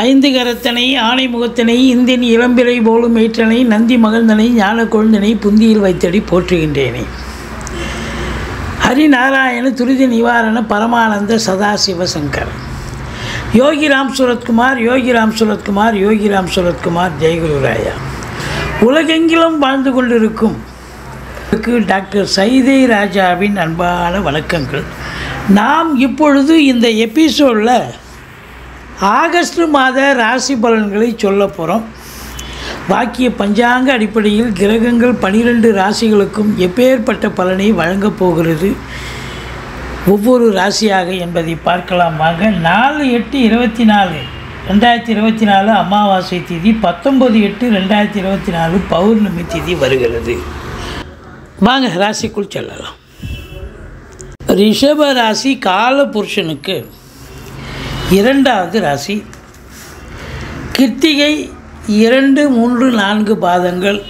ஐந்து கரத்தனை ஆணை முகத்தனை இந்தின் இளம்பிறை போலும் ஏற்றனை நந்தி மகந்தனை ஞான கொழுந்தனை புந்தியில் வைத்தடி போற்றுகின்றேனே. ஹரிநாராயண துரித நிவாரண பரமானந்த சதாசிவசங்கர். யோகிராம் சுரத்குமார் யோகிராம் சுரத்குமார் யோகிராம் சுரத்குமார். ஜெயகுருராயா. உலகெங்கிலும் வாழ்ந்து கொண்டிருக்கும் டாக்டர் சைதை ராஜாவின் அன்பான வணக்கங்கள். நாம் இப்பொழுது இந்த எபிசோடில் ஆகஸ்ட் மாத ராசி பலன்களை சொல்ல போகிறோம். வாக்கிய பஞ்சாங்க அடிப்படையில் கிரகங்கள் 12 ராசிகளுக்கும் எப்பேற்பட்ட பலனை வழங்கப் போகிறது ஒவ்வொரு ராசியாக என்பதை பார்க்கலாம் வாங்க. 4/8/2024 அமாவாசை திதி, 19/8/2024 பௌர்ணமி திதி வருகிறது. வாங்க ராசிக்குள் செல்லலாம். ரிஷப ராசி கால புருஷனுக்கு 2வது ராசி. கிருத்திகை 2, 3, 4 பாதங்கள்,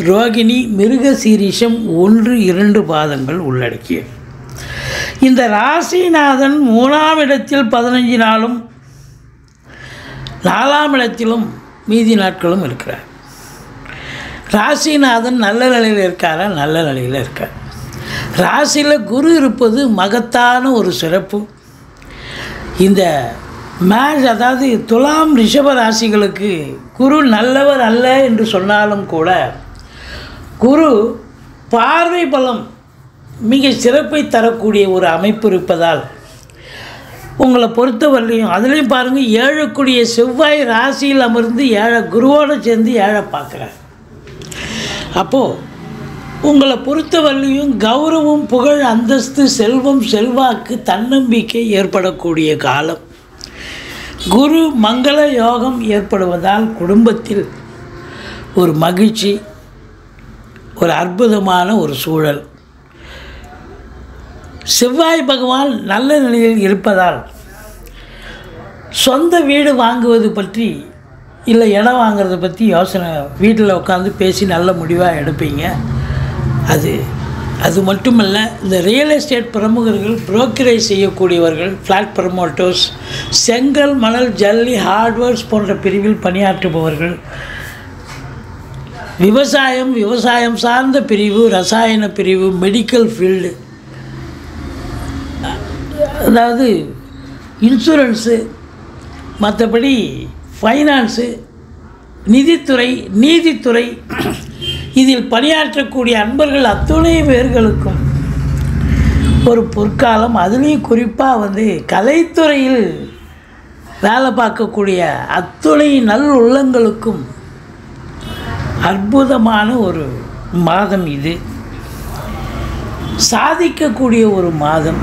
ரோகிணி மிருகசீரிஷம் 1, 2 பாதங்கள் உள்ளடக்கிய இந்த ராசிநாதன் 3ஆம் இடத்தில் 15 நாளும் 4ஆம் இடத்திலும் மீதி நாட்களும் இருக்கிறார். ராசிநாதன் நல்ல நிலையில் இருக்காரா? நல்ல நிலையில் இருக்கார். ராசியில் குரு இருப்பது மகத்தான ஒரு சிறப்பு. இந்த அதாவது துலாம் ரிஷப ராசிகளுக்கு குரு நல்லவர் அல்ல என்று சொன்னாலும் கூட குரு பார்வை பலம் மிக சிறப்பை தரக்கூடிய ஒரு அமைப்பு இருப்பதால் உங்களை பொறுத்தவரையிலையும் அதுலேயும் பாருங்கள், 7க்குரிய செவ்வாய் ராசியில் அமர்ந்து குருவோடு சேர்ந்து 7 பார்க்குறார். அப்போது உங்களை பொறுத்தவரையிலையும் கௌரவம், புகழ், அந்தஸ்து, செல்வம், செல்வாக்கு, தன்னம்பிக்கை ஏற்படக்கூடிய காலம். குரு மங்கள யோகம் ஏற்படுவதால் குடும்பத்தில் ஒரு மகிழ்ச்சி, ஒரு அற்புதமான ஒரு சூழல். செவ்வாய் பகவான் நல்ல நிலையில் இருப்பதால் சொந்த வீடு வாங்குவது பற்றி இல்லை இடம் வாங்கிறத பற்றி யோசனை வீட்டில் உட்காந்து பேசி நல்ல முடிவாக எடுப்பீங்க. அது மட்டுமல்ல, இந்த ரியல் எஸ்டேட் பிரமுகர்கள், புரோக்கரேஜ் செய்யக்கூடியவர்கள், ஃப்ளாட் ப்ரமோட்டர்ஸ், செங்கல், மணல், ஜல்லி, ஹார்ட்வேர்ஸ் போன்ற பிரிவில் பணியாற்றுபவர்கள், விவசாயம் சார்ந்த பிரிவு, ரசாயன பிரிவு, மெடிக்கல் ஃபீல்டு, அதாவது இன்சூரன்ஸு, மற்றபடி ஃபைனான்ஸு, நீதித்துறை இதில் பணியாற்றக்கூடிய அன்பர்கள் அத்துணை பேர்களுக்கும் ஒரு பொற்காலம். அதுலேயும் குறிப்பாக கலைத்துறையில் வேலை பார்க்கக்கூடிய அத்துணை நல் உள்ளங்களுக்கும் அற்புதமான ஒரு மாதம் இது. சாதிக்கக்கூடிய ஒரு மாதம்.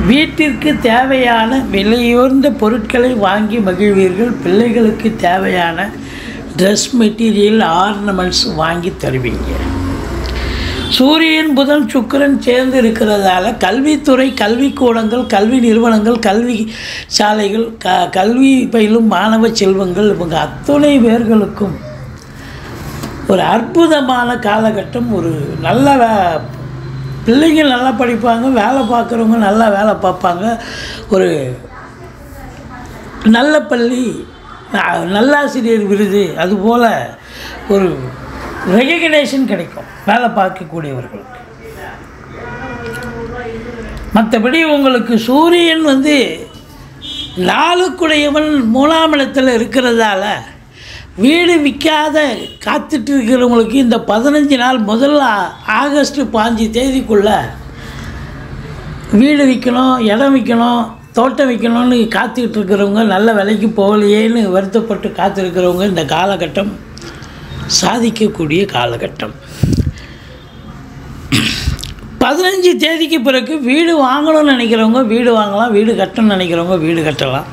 வீட்டிற்கு தேவையான விலையுயர்ந்த பொருட்களை வாங்கி மகிழ்வீர்கள். பிள்ளைகளுக்கு தேவையான ட்ரெஸ் மெட்டீரியல், ஆர்னமெண்ட்ஸ் வாங்கி தருவீங்க. சூரியன், புதன், சுக்கிரன் சேர்ந்து இருக்கிறதால கல்வித்துறை, கல்விக்கூடங்கள், கல்வி நிறுவனங்கள், கல்வி சாலைகள், கல்வி பயிலும் மாணவ செல்வங்கள், இவங்க அத்துணை பேர்களுக்கும் ஒரு அற்புதமான காலகட்டம். ஒரு நல்ல பிள்ளைங்க நல்லா படிப்பாங்க, வேலை பார்க்குறவங்க நல்லா வேலை பார்ப்பாங்க. ஒரு நல்ல பள்ளி, நல்லாசிரியர் விருது, அதுபோல் ஒரு ரெகக்னேஷன் கிடைக்கும் வேலை பார்க்கக்கூடியவர்களுக்கு. மற்றபடி உங்களுக்கு சூரியன் 4க்குடையவன் 3ஆம் இடத்தில் இருக்கிறதால வீடு விற்காத காத்துட்டு இருக்கிறவங்களுக்கு இந்த 15 நாள், முதல்ல ஆகஸ்ட் 5 தேதிக்குள்ளே வீடு விற்கணும், இடம் விற்கணும், தோட்டம் வைக்கணும்னு காத்துக்கிட்டு இருக்கிறவங்க, நல்ல விலைக்கு போகலையேன்னு வருத்தப்பட்டு காத்திருக்கிறவங்க, இந்த காலகட்டம் சாதிக்கக்கூடிய காலகட்டம். 15 தேதிக்கு பிறகு வீடு வாங்கணும்னு நினைக்கிறவங்க வீடு வாங்கலாம், வீடு கட்டணும்னு நினைக்கிறவங்க வீடு கட்டலாம்.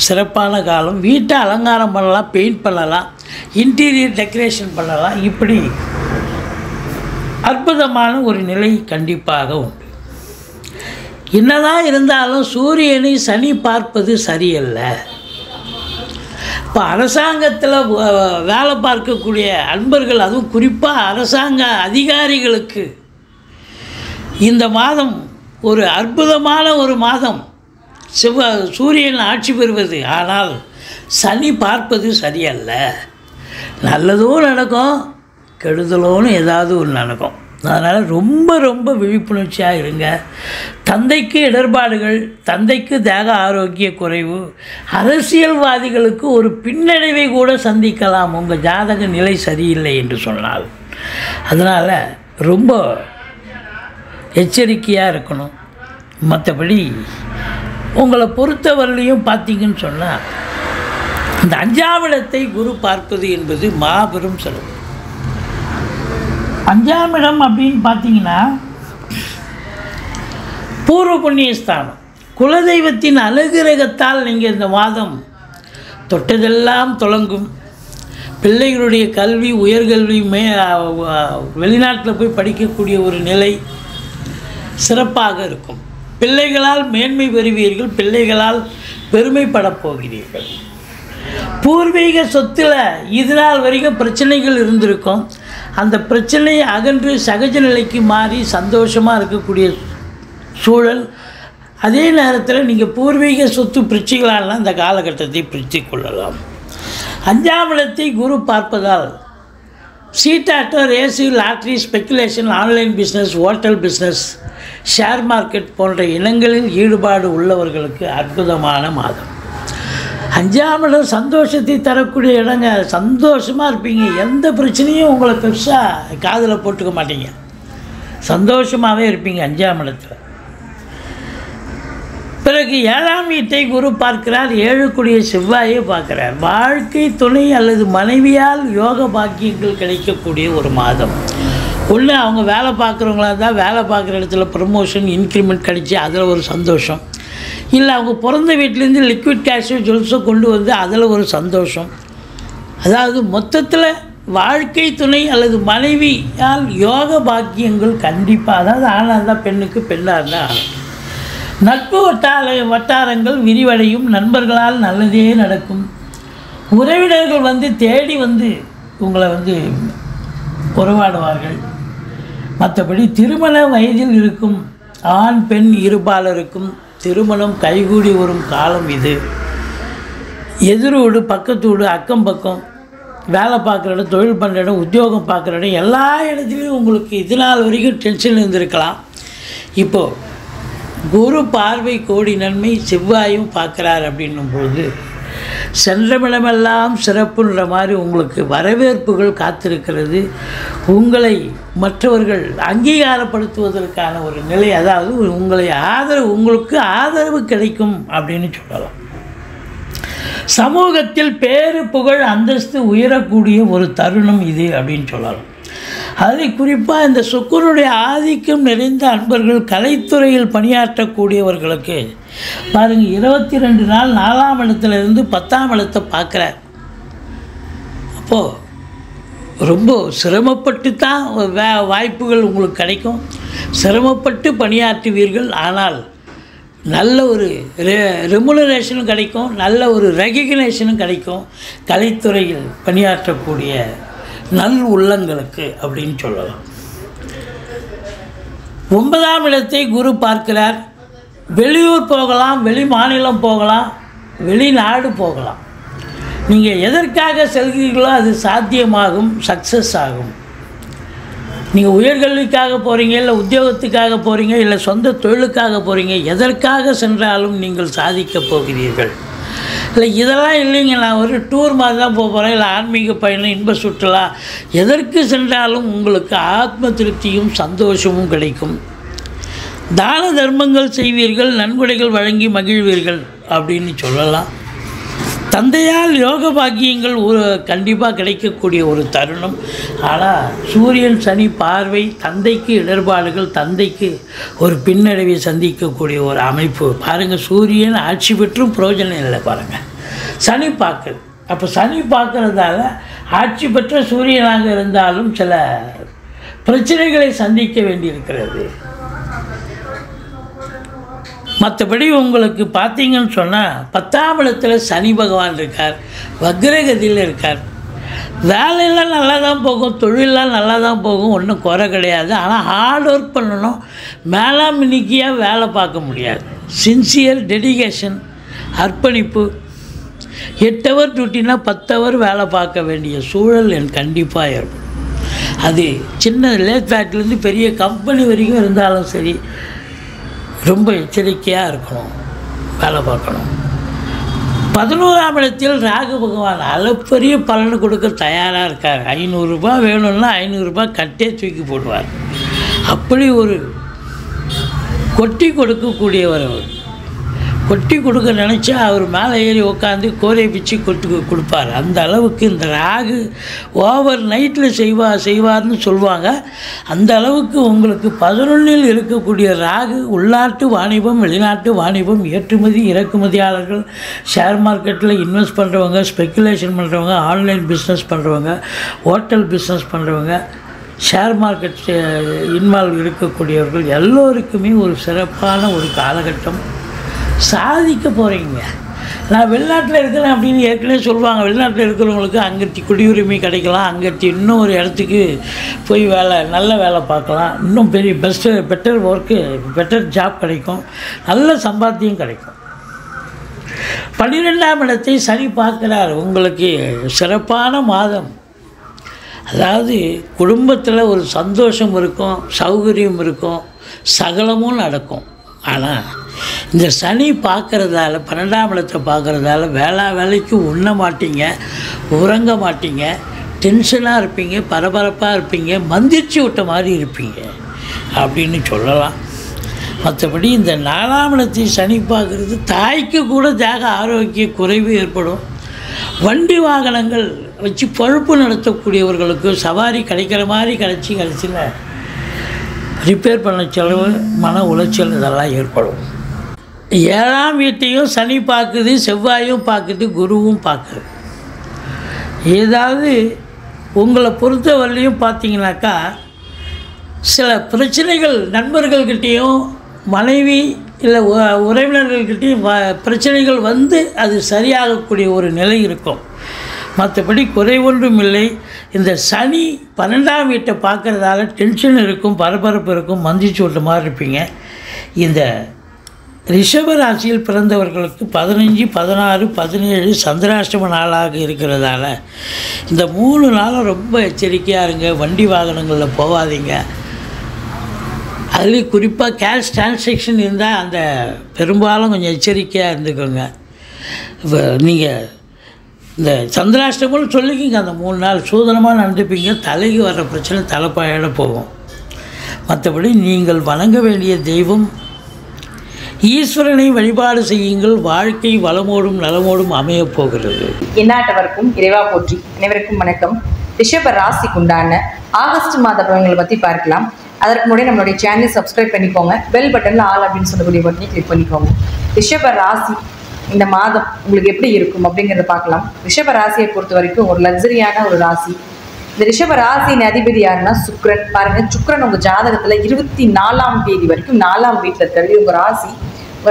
சிறப்பான காலம். வீட்டை அலங்காரம் பண்ணலாம், பெயிண்ட் பண்ணலாம், இன்டீரியர் டெக்கரேஷன் பண்ணலாம். இப்படி அற்புதமான ஒரு நிலை கண்டிப்பாக உண்டு. என்னதான் இருந்தாலும் சூரியனை சனி பார்ப்பது சரியல்ல. இப்போ அரசாங்கத்தில் வேலை பார்க்கக்கூடிய அன்பர்கள், அதுவும் குறிப்பாக அரசாங்க அதிகாரிகளுக்கு இந்த மாதம் ஒரு அற்புதமான ஒரு மாதம். சூரியன் ஆட்சி பெறுவது. ஆனால் சனி பார்ப்பது சரியல்ல. நல்லதும் நடக்கும், கெடுதலோன்னு ஏதாவது ஒன்று நடக்கும். அதனால் ரொம்ப ரொம்ப விழிப்புணர்ச்சியாக இருங்க. தந்தைக்கு இடர்பாடுகள், தந்தைக்கு தேக ஆரோக்கிய குறைவு, அரசியல்வாதிகளுக்கு ஒரு பின்னடைவை கூட சந்திக்கலாம் உங்கள் ஜாதக நிலை சரியில்லை என்று சொன்னால். அதனால் ரொம்ப எச்சரிக்கையாக இருக்கணும். மற்றபடி உங்களை பொறுத்தவரையிலையும் பார்த்தீங்கன்னு சொன்னால் இந்த 5ஆம் இடத்தை குரு பார்ப்பது என்பது மாபெரும் செலவு. 5ஆம் இடம் அப்படின்னு பார்த்தீங்கன்னா பூர்வ புண்ணியஸ்தானம். குலதெய்வத்தின் அனுகிரகத்தால் நீங்கள் இந்த மாதம் தொட்டதெல்லாம் தொடங்கும். பிள்ளைகளுடைய கல்வி, உயர்கல்வி, வெளிநாட்டில் போய் படிக்கக்கூடிய ஒரு நிலை சிறப்பாக இருக்கும். பிள்ளைகளால் மேன்மை பெறுவீர்கள், பிள்ளைகளால் பெருமைப்படப் போகிறீர்கள். பூர்வீக சொத்தில் இதனால் வரைக்கும் பிரச்சனைகள் இருந்திருக்கும். அந்த பிரச்சனையை அகன்று சகஜ நிலைக்கு மாறி சந்தோஷமாக இருக்கக்கூடிய சூழல். அதே நேரத்தில் நீங்கள் பூர்வீக சொத்து பிரச்சனைகளால் இந்த காலகட்டத்தை பிரித்து கொள்ளலாம். 5ஆம் இடத்தை குரு பார்ப்பதால் சீட்டாட்டம், race, lottery, speculation, online business, hotel business, share market போன்ற இனங்களில் ஈடுபாடு உள்ளவர்களுக்கு அற்புதமான மாதம். 5ஆம் இடம் சந்தோஷத்தை தரக்கூடிய இடங்க. சந்தோஷமாக இருப்பீங்க. எந்த பிரச்சனையும் உங்களை பெருசாக காதில் போட்டுக்க மாட்டீங்க. சந்தோஷமாகவே இருப்பீங்க 5ஆம் இடத்துல. பிறகு 7ஆம் வீட்டை குரு பார்க்கிறார். 7 செவ்வாயை பார்க்கிறார். வாழ்க்கை துணை அல்லது மனைவியால் யோக பாக்கியங்கள் கிடைக்கக்கூடிய ஒரு மாதம். ஒன்று அவங்க வேலை பார்க்குறவங்களா இருந்தால் வேலை பார்க்குற இடத்துல ப்ரமோஷன், இன்க்ரிமெண்ட் கிடைச்சி அதில் ஒரு சந்தோஷம். இல்லை அவங்க பிறந்த வீட்டிலேருந்து லிக்விட் கேஷோ ஜுவல்ஸோ கொண்டு வந்து அதில் ஒரு சந்தோஷம். அதாவது மொத்தத்தில் வாழ்க்கை துணை அல்லது மனைவியால் யோக பாக்கியங்கள் கண்டிப்பாக. அதாவது ஆணாக இருந்தால் பெண்ணுக்கு, பெண்ணாக இருந்தால் ஆண். நட்பு வட்டாரங்கள் விரிவடையும். நண்பர்களால் நல்லதே நடக்கும். உறவினர்கள் வந்து தேடி வந்து உங்களை வந்து உறவாடுவார்கள். மற்றபடி திருமண வயதில் இருக்கும் ஆண் பெண் இருபாலருக்கும் திருமணம் கைகூடி வரும் காலம் இது. எதிரோடு, பக்கத்தோடு, அக்கம் பக்கம், வேலை பார்க்குற இடம், தொழில் பண்ணுற இடம், உத்தியோகம் பார்க்குற இடம், எல்லா இடத்துலையும் உங்களுக்கு இது நாள் வரைக்கும் டென்ஷன் இருந்திருக்கலாம். இப்போது குரு பார்வை கோடி நன்மை, செவ்வாயும் பார்க்குறார் அப்படின்னும் பொழுது சென்றமிடமெல்லாம் சிறப்புன்ற மாதிரி உங்களுக்கு வரவேற்புகள் காத்திருக்கிறது. உங்களை மற்றவர்கள் அங்கீகாரப்படுத்துவதற்கான ஒரு நிலை, அதாவது உங்களுக்கு ஆதரவு கிடைக்கும் அப்படின்னு சொல்லலாம். சமூகத்தில் பேரு, புகழ், அந்தஸ்து உயரக்கூடிய ஒரு தருணம் இது அப்படின்னு சொல்லலாம். அதில் குறிப்பாக இந்த சுக்கிரனுடைய ஆதிக்கம் நிறைந்த அன்பர்கள், கலைத்துறையில் பணியாற்றக்கூடியவர்களுக்கு பாருங்கள், 22 நாள் 4ஆம் இடத்துலேருந்து 10ஆம் இடத்தை பார்க்குறார். அப்போது ரொம்ப சிரமப்பட்டு தான் வாய்ப்புகள் உங்களுக்கு கிடைக்கும். சிரமப்பட்டு பணியாற்றுவீர்கள். ஆனால் நல்ல ஒரு ரெமுனரேஷனும் கிடைக்கும், நல்ல ஒரு ரெகக்னேஷனும் கிடைக்கும் கலைத்துறையில் பணியாற்றக்கூடிய நல் உள்ளங்களுக்கு அப்படின்னு சொல்லலாம். 9ஆம் இடத்தை குரு பார்க்கிறார். வெளியூர் போகலாம், வெளி மாநிலம் போகலாம், வெளிநாடு போகலாம். நீங்கள் எதற்காக செல்கிறீர்களோ அது சாத்தியமாகும், சக்ஸஸ் ஆகும். நீங்கள் உயர்கல்விக்காக போகிறீங்க, இல்லை உத்தியோகத்துக்காக போகிறீங்க, இல்லை சொந்த தொழிலுக்காக போகிறீங்க, எதற்காக சென்றாலும் நீங்கள் சாதிக்கப் போகிறீர்கள். இல்லை இதெல்லாம் இல்லைங்க, நான் ஒரு டூர் மாதிரி தான் போக போகிறேன், இல்லை ஆன்மீக பயணம், இன்ப சுற்றுலா, எதற்கு சென்றாலும் உங்களுக்கு ஆத்ம திருப்தியும் சந்தோஷமும் கிடைக்கும். தான தர்மங்கள் செய்வீர்கள், நன்கொடைகள் வழங்கி மகிழ்வீர்கள் அப்படின்னு சொல்லலாம். தந்தையால் யோக பாக்கியங்கள் கண்டிப்பாக கிடைக்கக்கூடிய ஒரு தருணம். ஆனால் சூரியன் சனி பார்வை, தந்தைக்கு இடர்பாடுகள், தந்தைக்கு ஒரு பின்னடைவை சந்திக்கக்கூடிய ஒரு அமைப்பு. பாருங்கள், சூரியன் ஆட்சி பெற்றும் பிரயோஜனம் இல்லை. பாருங்கள், சனி பார்க்குது. அப்போ சனி பார்க்குறதால ஆட்சி பெற்ற சூரியனாக இருந்தாலும் சில பிரச்சனைகளை சந்திக்க வேண்டியிருக்கிறது. மற்றபடி உங்களுக்கு பார்த்தீங்கன்னு சொன்னால் 10ஆம் இடத்துல சனி பகவான் இருக்கார், வக்ரகதியில் இருக்கார். வேலையெல்லாம் நல்லா தான் போகும், தொழிலெலாம் நல்லா தான் போகும், ஒன்றும் குறை கிடையாது. ஆனால் ஹார்ட் ஒர்க் பண்ணணும், மேலாமினிக்கியாக வேலை பார்க்க முடியாது. சின்சியர், டெடிகேஷன், அர்ப்பணிப்பு, 8 ஹவர் டியூட்டினா 10 ஹவர் வேலை பார்க்க வேண்டிய சூழல் எனக்கு கண்டிப்பாக ஏற்படும். அது சின்ன லேத் ஃபேக்ட்ரிலேருந்து பெரிய கம்பெனி வரைக்கும் இருந்தாலும் சரி, ரொம்ப எச்சரிக்கையாக இருக்கணும், வேலை பார்க்கணும். 11ஆம் இடத்தில் ராகு பகவான் அளப்பரிய பலன் கொடுக்க தயாராக இருக்கார். 500 ரூபாய் வேணும்னா 500 ரூபாய் கட்டே தூக்கி போடுவார். அப்படி ஒரு கொட்டி கொடுக்கக்கூடியவர் அவர். கொட்டி கொடுக்க நினச்சா அவர் மேலே ஏறி உட்காந்து கோரை பிச்சு கொடுப்பார். அந்த அளவுக்கு இந்த ராகு ஓவர் நைட்டில் செய்வார்னு சொல்லுவாங்க. அந்த அளவுக்கு உங்களுக்கு 11இல் இருக்கக்கூடிய ராகு உள்நாட்டு வாணிபம், வெளிநாட்டு வாணிபம், ஏற்றுமதி இறக்குமதியாளர்கள், ஷேர் மார்க்கெட்டில் இன்வெஸ்ட் பண்ணுறவங்க, ஸ்பெக்குலேஷன் பண்ணுறவங்க, ஆன்லைன் பிஸ்னஸ் பண்ணுறவங்க, ஹோட்டல் பிஸ்னஸ் பண்ணுறவங்க, ஷேர் மார்க்கெட் இன்வால்வ் இருக்கக்கூடியவர்கள் எல்லோருக்குமே ஒரு சிறப்பான ஒரு காலகட்டம். சாதிக்க போகிறீங்க. நான் வெளிநாட்டில் இருக்கிறேன் அப்படின்னு ஏற்கனவே சொல்லுவாங்க. வெளிநாட்டில் இருக்கிறவங்களுக்கு அங்கத்தி குடியுரிமை கிடைக்கலாம், அங்கத்தி இன்னும் ஒரு இடத்துக்கு போய் நல்ல வேலை பார்க்கலாம், இன்னும் பெட்டர் ஒர்க்கு, பெட்டர் ஜாப் கிடைக்கும், நல்ல சம்பாத்தியம் கிடைக்கும். 12ஆம் இடத்தை சனி பார்க்குறார். உங்களுக்கு சிறப்பான மாதம். அதாவது குடும்பத்தில் ஒரு சந்தோஷம் இருக்கும், சௌகரியம் இருக்கும், சகலமும் நடக்கும். ஆனால் இந்த சனி பார்க்குறதால, 12ஆம் இடத்தை பார்க்குறதால வேலைக்கு உண்ண மாட்டீங்க, உறங்க மாட்டீங்க, டென்ஷனாக இருப்பீங்க, பரபரப்பாக இருப்பீங்க, மந்திரிச்சு விட்ட மாதிரி இருப்பீங்க அப்படின்னு சொல்லலாம். மற்றபடி இந்த 4ஆம் இடத்தை சனி பார்க்குறது தாய்க்கு கூட தேக ஆரோக்கிய குறைவு ஏற்படும். வண்டி வாகனங்கள் வச்சு பொழப்பு நடத்தக்கூடியவர்களுக்கு சவாரி கிடைக்கிற மாதிரி கிடச்சில ரிப்பேர் பண்ண செலவு, மன உளைச்சல் இதெல்லாம் ஏற்படும். 7ஆம் வீட்டையும் சனி பார்க்குது, செவ்வாயும் பார்க்குது, குருவும் பார்க்குது. ஏதாவது உங்களை பொறுத்தவரையிலையும் பார்த்தீங்கன்னாக்கா சில பிரச்சனைகள் நண்பர்கள்கிட்டையும், மனைவி இல்லை உறவினர்கள்கிட்டையும் பிரச்சனைகள் வந்து அது சரியாகக்கூடிய ஒரு நிலை இருக்கும். மற்றபடி குறை ஒன்றும் இல்லை. இந்த சனி 12ஆம் வீட்டை பார்க்குறதால டென்ஷன் இருக்கும், பரபரப்பு இருக்கும், மந்திரிச்சு விட்ட மாதிரி இருப்பீங்க. இந்த ரிஷப ராசியில் பிறந்தவர்களுக்கு 15, 16, 17 சந்திராஷ்டம நாளாக இருக்கிறதால இந்த 3 நாளும் ரொம்ப எச்சரிக்கையாக இருங்க. வண்டி வாகனங்களில் போகாதீங்க. அதுலேயும் குறிப்பாக கேஷ் டிரான்சாக்ஷன் இருந்தால் அந்த பெரும்பாலும் கொஞ்சம் எச்சரிக்கையாக இருந்துக்கோங்க. இப்போ நீங்கள் இந்த சந்திராஷ்டமம்னு சொல்லிக்கிங்க, அந்த 3 நாள் சூதனமாக நடந்துப்பீங்க. தலைக்கு வர்ற பிரச்சனை தலைப்பாயோட போகும். மற்றபடி நீங்கள் வணங்க வேண்டிய தெய்வம் ஈஸ்வரனை வழிபாடு செய்யுங்கள். வாழ்க்கை வளமோடும் நலமோடும் அமையப் போகிறது. எந்நாட்டவருக்கும் இறைவா போற்றி. அனைவருக்கும் வணக்கம். ரிஷப ராசிக்கு உண்டான ஆகஸ்ட் மாத பலன்களை பற்றி பார்க்கலாம். அதற்கு முன்னாடி நம்மளுடைய சேனலை சப்ஸ்கிரைப் பண்ணிக்கோங்க. பெல் பட்டனில் ஆல் அப்படின்னு சொல்லக்கூடிய பட்டனை கிளிக் பண்ணிக்கோங்க. ரிஷப ராசி இந்த மாதம் உங்களுக்கு எப்படி இருக்கும் அப்படிங்கிறத பார்க்கலாம். ரிஷப ராசியை பொறுத்த வரைக்கும் ஒரு லக்ஸரியான ஒரு ராசி. இந்த ரிஷப ராசியின் அதிபதி யாருன்னா சுக்கிரன். பாருங்க, சுக்கிரன் உங்க ஜாதகத்துல 24ஆம் தேதி வரைக்கும் 4ஆம் வீட்டுல இருக்கிறது. உங்க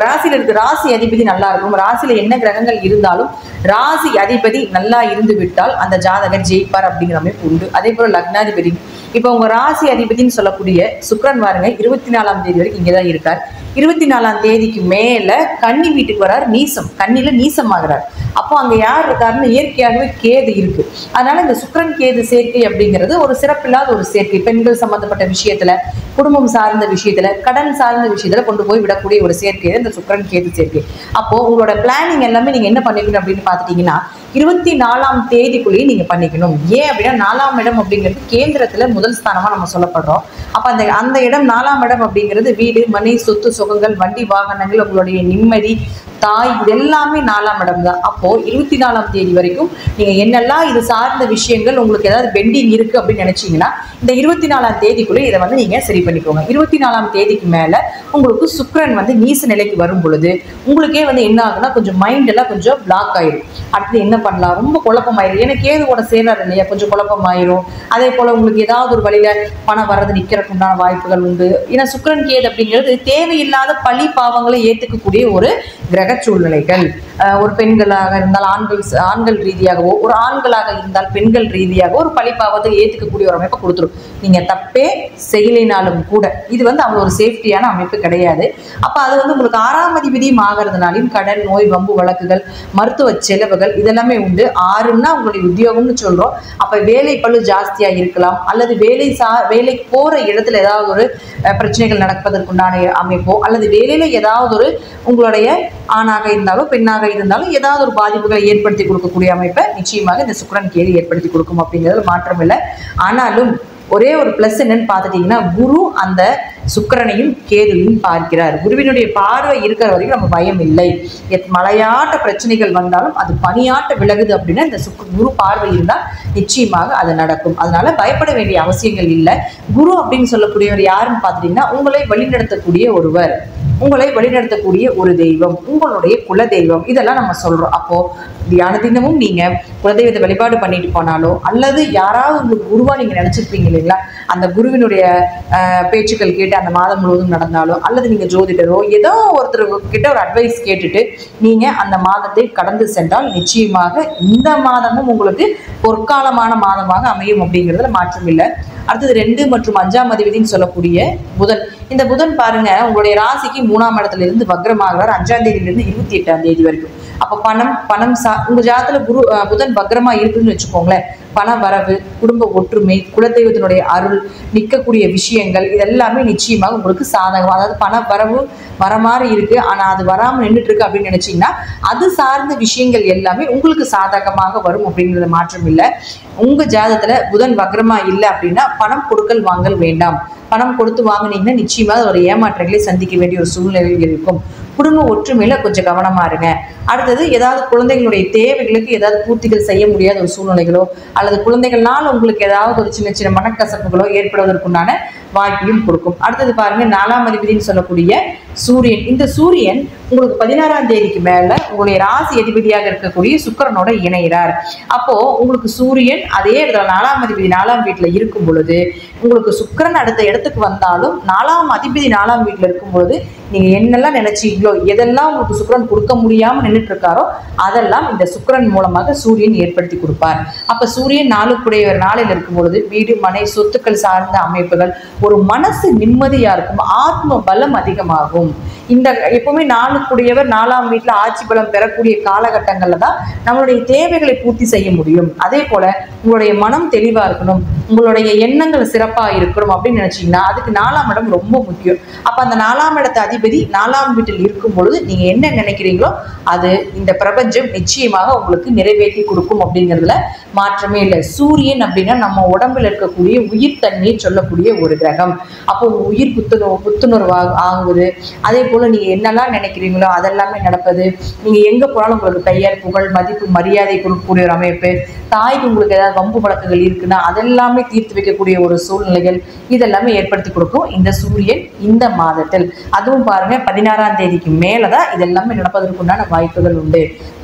ராசியில இருக்க ராசி அதிபதி நல்லா இருக்கும். ராசியில என்ன கிரகங்கள் இருந்தாலும் ராசி அதிபதி நல்லா இருந்து விட்டால் அந்த ஜாதகர் ஜெயிப்பார் அப்படிங்கிற அமைப்பு உண்டு. அதே போல லக்னாதிபதி, இப்போ உங்க ராசி அதிபதினு சொல்லக்கூடிய சுக்கிரன் பாருங்க 24ஆம் தேதி வரைக்கும் இங்கதான் இருக்கார். 24ஆம் தேதிக்கு மேல கன்னி வீட்டுக்கு வரார். நீசம், கன்னியில நீசம் ஆகிறார். அப்போ அங்க யார் இருக்காருன்னு இயற்கையாகவே கேது இருக்கு. அதனால இந்த சுக்கிரன் கேது சேர்க்கை அப்படிங்கிறது ஒரு சிறப்பில்லாத ஒரு சேர்க்கை. பெண்கள் சம்பந்தப்பட்ட விஷயத்துல, குடும்பம் சார்ந்த விஷயத்துல, கடன் சார்ந்த விஷயத்துல கொண்டு போய் விடக்கூடிய ஒரு சேர்க்கை இந்த சுக்கிரன் கேது சேர்க்கை. அப்போ உங்களோட பிளானிங் எல்லாமே நீங்க என்ன பண்ணிக்கணும் அப்படின்னு பாத்துட்டீங்கன்னா 24ஆம் தேதிக்குள்ளேயே நீங்க பண்ணிக்கணும். ஏன் அப்படின்னா 4ஆம் இடம் அப்படிங்கிறது கேந்திரத்துல முதல் ஸ்தானமா நம்ம சொல்லப்படுறோம். அப்ப அந்த இடம் 4ஆம் இடம் அப்படிங்கிறது வீடு, மனை, சொத்து, சுகங்கள், வண்டி வாகனங்கள், உங்களுடைய நிம்மதி, தாய், இது எல்லாமே 4ஆம் இடம் தான். அப்போ 24ஆம் தேதி வரைக்கும் நீங்க என்னெல்லாம் இது சார்ந்த விஷயங்கள் உங்களுக்கு ஏதாவது பெண்டிங் இருக்கு அப்படின்னு நினைச்சீங்கன்னா இந்த 24ஆம் தேதிக்குள்ள இதை வந்து நீங்க சரி பண்ணிக்கோங்க. 24ஆம் தேதிக்கு மேல உங்களுக்கு சுக்கிரன் வந்து நீச நிலைக்கு வரும் பொழுது உங்களுக்கே வந்து என்ன ஆகுனா கொஞ்சம் மைண்ட் எல்லாம் கொஞ்சம் பிளாக் ஆயிடும். அடுத்து என்ன பண்ணலாம், ரொம்ப குழப்பமாயிரும். ஏன்னா கேதுவோட சேர்றாரு இல்லையா, கொஞ்சம் குழப்பமாயிரும். அதே போல உங்களுக்கு ஏதாவது ஒரு வழியில பணம் வர்றது நிக்கிறதுக்கு உண்டான வாய்ப்புகள் உண்டு. ஏன்னா சுக்கிரன் கேது அப்படிங்கிறது தேவையில்லாத பழி பாவங்களை ஏற்றுக்கக்கூடிய ஒரு கிரக சூழ்நிலைகள். ஒரு பெண்களாக இருந்தால் ஆண்கள் ரீதியாகவோ, ஒரு ஆண்களாக இருந்தால் பெண்கள் ரீதியாகவோ ஒரு பழிப்பாவத்தை ஏற்றுக்கக்கூடிய ஒரு அமைப்பை கொடுத்துரும். நீங்க தப்பே செய்யலினாலும் கூட இது அவ்வளோ ஒரு சேஃப்டியான அமைப்பு கிடையாது. அப்ப அது உங்களுக்கு 6ஆம் அதிபதியும் ஆகிறதுனாலையும் கடன், நோய், வம்பு வழக்குகள், மருத்துவ செலவுகள் இதெல்லாமே உண்டு. 6ன்னா உங்களுடைய உத்தியோகம்னு சொல்றோம். அப்ப வேலை பளு ஜாஸ்தியா இருக்கலாம், அல்லது வேலைக்கு போற இடத்துல ஏதாவது ஒரு பிரச்சனைகள் நடப்பதற்குண்டான அமைப்போ, அல்லது வேலையில ஏதாவது ஒரு உங்களுடைய ஆணாக இருந்தாலும் பெண்ணாக இருந்தாலும் ஏதாவது ஒரு பாதிப்புகளை ஏற்படுத்தி கொடுக்கக்கூடிய அமைப்பை நிச்சயமாக இந்த சுக்கிரன் கேது ஏற்படுத்தி கொடுக்கும் அப்படிங்கிறதுல மாற்றம் இல்லை. ஆனாலும் ஒரே ஒரு பிளஸ் என்னன்னு பார்த்துட்டீங்கன்னா, குரு அந்த சுக்கிரனையும் கேதுவையும் பார்க்கிறார். குருவினுடைய பார்வை இருக்கிற வரைக்கும் நம்ம பயம் இல்லை. மலையாட்ட பிரச்சனைகள் வந்தாலும் அது பனியாட்ட விலகுது அப்படின்னா இந்த குரு பார்வை இருந்தால் நிச்சயமாக அது நடக்கும். அதனால பயப்பட வேண்டிய அவசியங்கள் இல்லை. குரு அப்படின்னு சொல்லக்கூடியவர் யாருன்னு பார்த்துட்டீங்கன்னா, உங்களை வழிநடத்தக்கூடிய ஒருவர், உங்களை வழிநடத்தக்கூடிய ஒரு தெய்வம், உங்களுடைய குல தெய்வம், இதெல்லாம் நம்ம சொல்றோம். அப்போ தியான தினமும் நீங்க குலதெய்வத்தை வழிபாடு பண்ணிட்டு போனாலோ, அல்லது யாராவது உங்களுக்கு குருவா நீங்க நினைச்சிருப்பீங்க இல்லைங்களா, அந்த குருவினுடைய பேச்சுக்கள் கேட்டு அந்த மாதம் முழுவதும் நடந்தாலோ, அல்லது நீங்க ஜோதிடரோ ஏதோ ஒருத்தர் கிட்ட ஒரு அட்வைஸ் கேட்டுட்டு நீங்க அந்த மாதத்தை கடந்து சென்றால் நிச்சயமாக இந்த மாதமும் உங்களுக்கு பொற்காலமான மாதமாக அமையும் அப்படிங்கிறதுல மாற்றம் இல்லை. அடுத்தது 2 மற்றும் 5ஆம் அதிபதினு சொல்லக்கூடிய புதன். இந்த புதன் பாருங்க உங்களுடைய ராசிக்கு 3ஆம் இடத்துல இருந்து வக்ரமாகிறார் 5ஆம் தேதியிலிருந்து 28ஆம் தேதி வரைக்கும். அப்ப பணம் உங்க ஜாதத்துல புதன் வக்ரமா இருக்குன்னு வச்சுக்கோங்களேன், பண வரவு, குடும்ப ஒற்றுமை, குலதெய்வத்தினுடைய அருள், நிற்கக்கூடிய விஷயங்கள் இதெல்லாமே நிச்சயமாக உங்களுக்கு சாதகம். அதாவது பண வரவு வர மாதிரி இருக்கு, ஆனா அது வராம நின்றுட்டு இருக்கு அப்படின்னு நினைச்சீங்கன்னா அது சார்ந்த விஷயங்கள் எல்லாமே உங்களுக்கு சாதகமாக வரும் அப்படிங்கிறது மாற்றம் இல்லை. உங்க ஜாதத்துல புதன் வக்ரமா இல்லை அப்படின்னா பணம் கொடுக்கல் வாங்கல் வேண்டாம். பணம் கொடுத்து வாங்கினீங்கன்னா நிச்சயமாக ஒரு ஏமாற்றங்களை சந்திக்க வேண்டிய ஒரு சூழ்நிலை இருக்கும். குடும்ப ஒற்றுமையில கொஞ்சம் கவனமா இருங்க. அடுத்தது ஏதாவது குழந்தைகளுடைய தேவைகளுக்கு ஏதாவது பூர்த்திகள் செய்ய முடியாத ஒரு சூழ்நிலைகளோ, அல்லது குழந்தைகள்னால உங்களுக்கு ஏதாவது ஒரு சின்ன சின்ன மனக்கசப்புகளோ ஏற்படுவதற்குண்டான வாய்ப்பையும் கொடுக்கும். அடுத்தது பாருங்க 4ஆம் அதிபதினு சொல்லக்கூடிய சூரியன். இந்த சூரியன் உங்களுக்கு 16ஆம் தேதிக்கு மேல உங்களுடைய ராசி அதிபதியாக இருக்கக்கூடிய சுக்கிரனோட இணைகிறார். அப்போ உங்களுக்கு சூரியன் அதே இடத்துல 4ஆம் அதிபதி 4ஆம் வீட்டுல இருக்கும் பொழுது, உங்களுக்கு சுக்கிரன் அடுத்த இடத்துக்கு வந்தாலும் 4ஆம் அதிபதி 4ஆம் வீட்டுல இருக்கும் பொழுது நீங்க என்னெல்லாம் நினைச்சீங்களோ, எதெல்லாம் உங்களுக்கு சுக்கிரன் கொடுக்க முடியாம நின்றுட்டு இருக்காரோ அதெல்லாம் இந்த சுக்கிரன் மூலமாக சூரியன் ஏற்படுத்தி கொடுப்பார். அப்ப சூரியன் 4க்குடையவர் 4ல் இருக்கும் பொழுது வீடு, மனை, சொத்துக்கள் சார்ந்த அமைப்புகள், ஒரு மனசு நிம்மதியா இருக்கும், ஆத்ம பலம் அதிகமாகும். இந்த எப்பவுமே 4க்குடையவர் 4ஆம் வீட்டுல ஆட்சி பலம் பெறக்கூடிய காலகட்டங்கள்ல தான் நம்மளுடைய தேவைகளை பூர்த்தி செய்ய முடியும். அதே போல உங்களுடைய மனம் தெளிவா இருக்கணும், உங்களுடைய எண்ணங்கள் சிறப்பா இருக்கணும் அப்படின்னு நினைச்சீங்கன்னா அதுக்கு 4ஆம் இடம் ரொம்ப முக்கியம். அப்ப அந்த 4ஆம் இடத்து அதிபதி 4ஆம் வீட்டில் இருக்கும் பொழுது நீங்க என்ன நினைக்கிறீங்களோ அது இந்த பிரபஞ்சம் நிச்சயமாக உங்களுக்கு நிறைவேற்றி கொடுக்கும் அப்படிங்கிறதுல மாற்றமே இல்லை. சூரியன் அப்படின்னா நம்ம உடம்புல இருக்கக்கூடிய உயிர் தன்மையை சொல்லக்கூடிய ஒரு கிரகம். அப்போ உயிர் புத்துணர்வு ஆகுது. அதே போல நீங்க என்னெல்லாம் நினைக்கிறீங்களோ அதெல்லாமே நடப்பது. நீங்க எங்க போனாலும் உங்களுக்கு பெயர், புகழ், மதிப்பு, மரியாதை கொடுக்கக்கூடிய ஒரு அமைப்பு. தாய்க்கு உங்களுக்கு ஏதாவது வம்பு வழக்குகள் இருக்குன்னா அதெல்லாமே தீர்த்து வைக்கக்கூடிய ஒரு சூழ்நிலைகள் இதெல்லாமே ஏற்படுத்தி கொடுக்கும் இந்த சூரியன் இந்த மாதத்தில். அதுவும் பாருங்க 16ஆம் தேதிக்கு மேலதான் இதெல்லாமே நடப்பதற்குண்டான வாய்ப்புகள் உண்டு.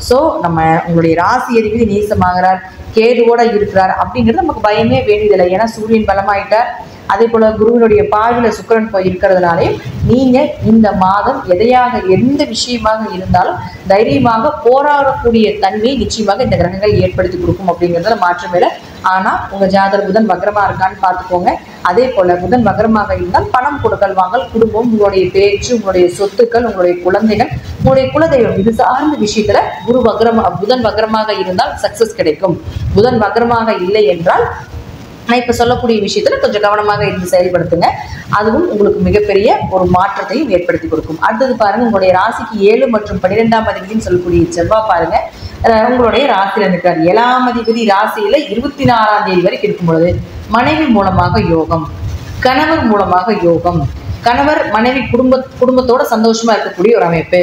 சோ நம்ம உங்களுடைய ராசி அதிபதி நீசமாகிறார், கேதுவோட இருக்கிறார் அப்படிங்கிறது நமக்கு பயமே வேண்டியதில்லை. ஏன்னா சூரியன் பலமாயிட்டார். அதே போல குருவினுடைய பார்வையில சுக்கிரன் போய் இருக்கிறதுனாலே நீங்க இந்த மாதம் எந்த விஷயமாக இருந்தாலும் தைரியமாக போராடக்கூடிய தன்மையை நிச்சயமாக இந்த கிரகங்கள் ஏற்படுத்தி கொடுக்கும் அப்படிங்கிறதுல மாற்றம் இல்லை. ஆனா உங்க ஜாதகர் புதன் வக்ரமா இருக்கான்னு பார்த்துக்கோங்க. அதே போல புதன் வக்ரமாக இருந்தால் பணம் கொடுக்கல் வாங்கல், குடும்பம், உங்களுடைய பேச்சு, உங்களுடைய சொத்துக்கள், உங்களுடைய குழந்தைகள், உங்களுடைய குலதெய்வம் இது சார்ந்த விஷயத்துல புதன் வக்ரமாக இருந்தால் சக்சஸ் கிடைக்கும். புதன் வக்ரமாக இல்லை என்றால் நான் இப்ப சொல்லக்கூடிய விஷயத்துல கொஞ்சம் கவனமாக இருந்து செயல்படுத்துங்க. அதுவும் உங்களுக்கு மிகப்பெரிய ஒரு மாற்றத்தையும் ஏற்படுத்தி கொடுக்கும். அடுத்தது பாருங்க உங்களுடைய ராசிக்கு 7 மற்றும் 12ஆம் அதிபதினு சொல்லக்கூடிய செவ்வாய் பாருங்க உங்களுடைய ராசியில இருக்காரு. 7ஆம் அதிபதி ராசியில 24ஆம் தேதி வரைக்கும் இருக்கும் பொழுது மனைவி மூலமாக யோகம், கணவர் மூலமாக யோகம், கணவர் மனைவி குடும்பத்தோட சந்தோஷமா இருக்கக்கூடிய ஒரு அமைப்பு,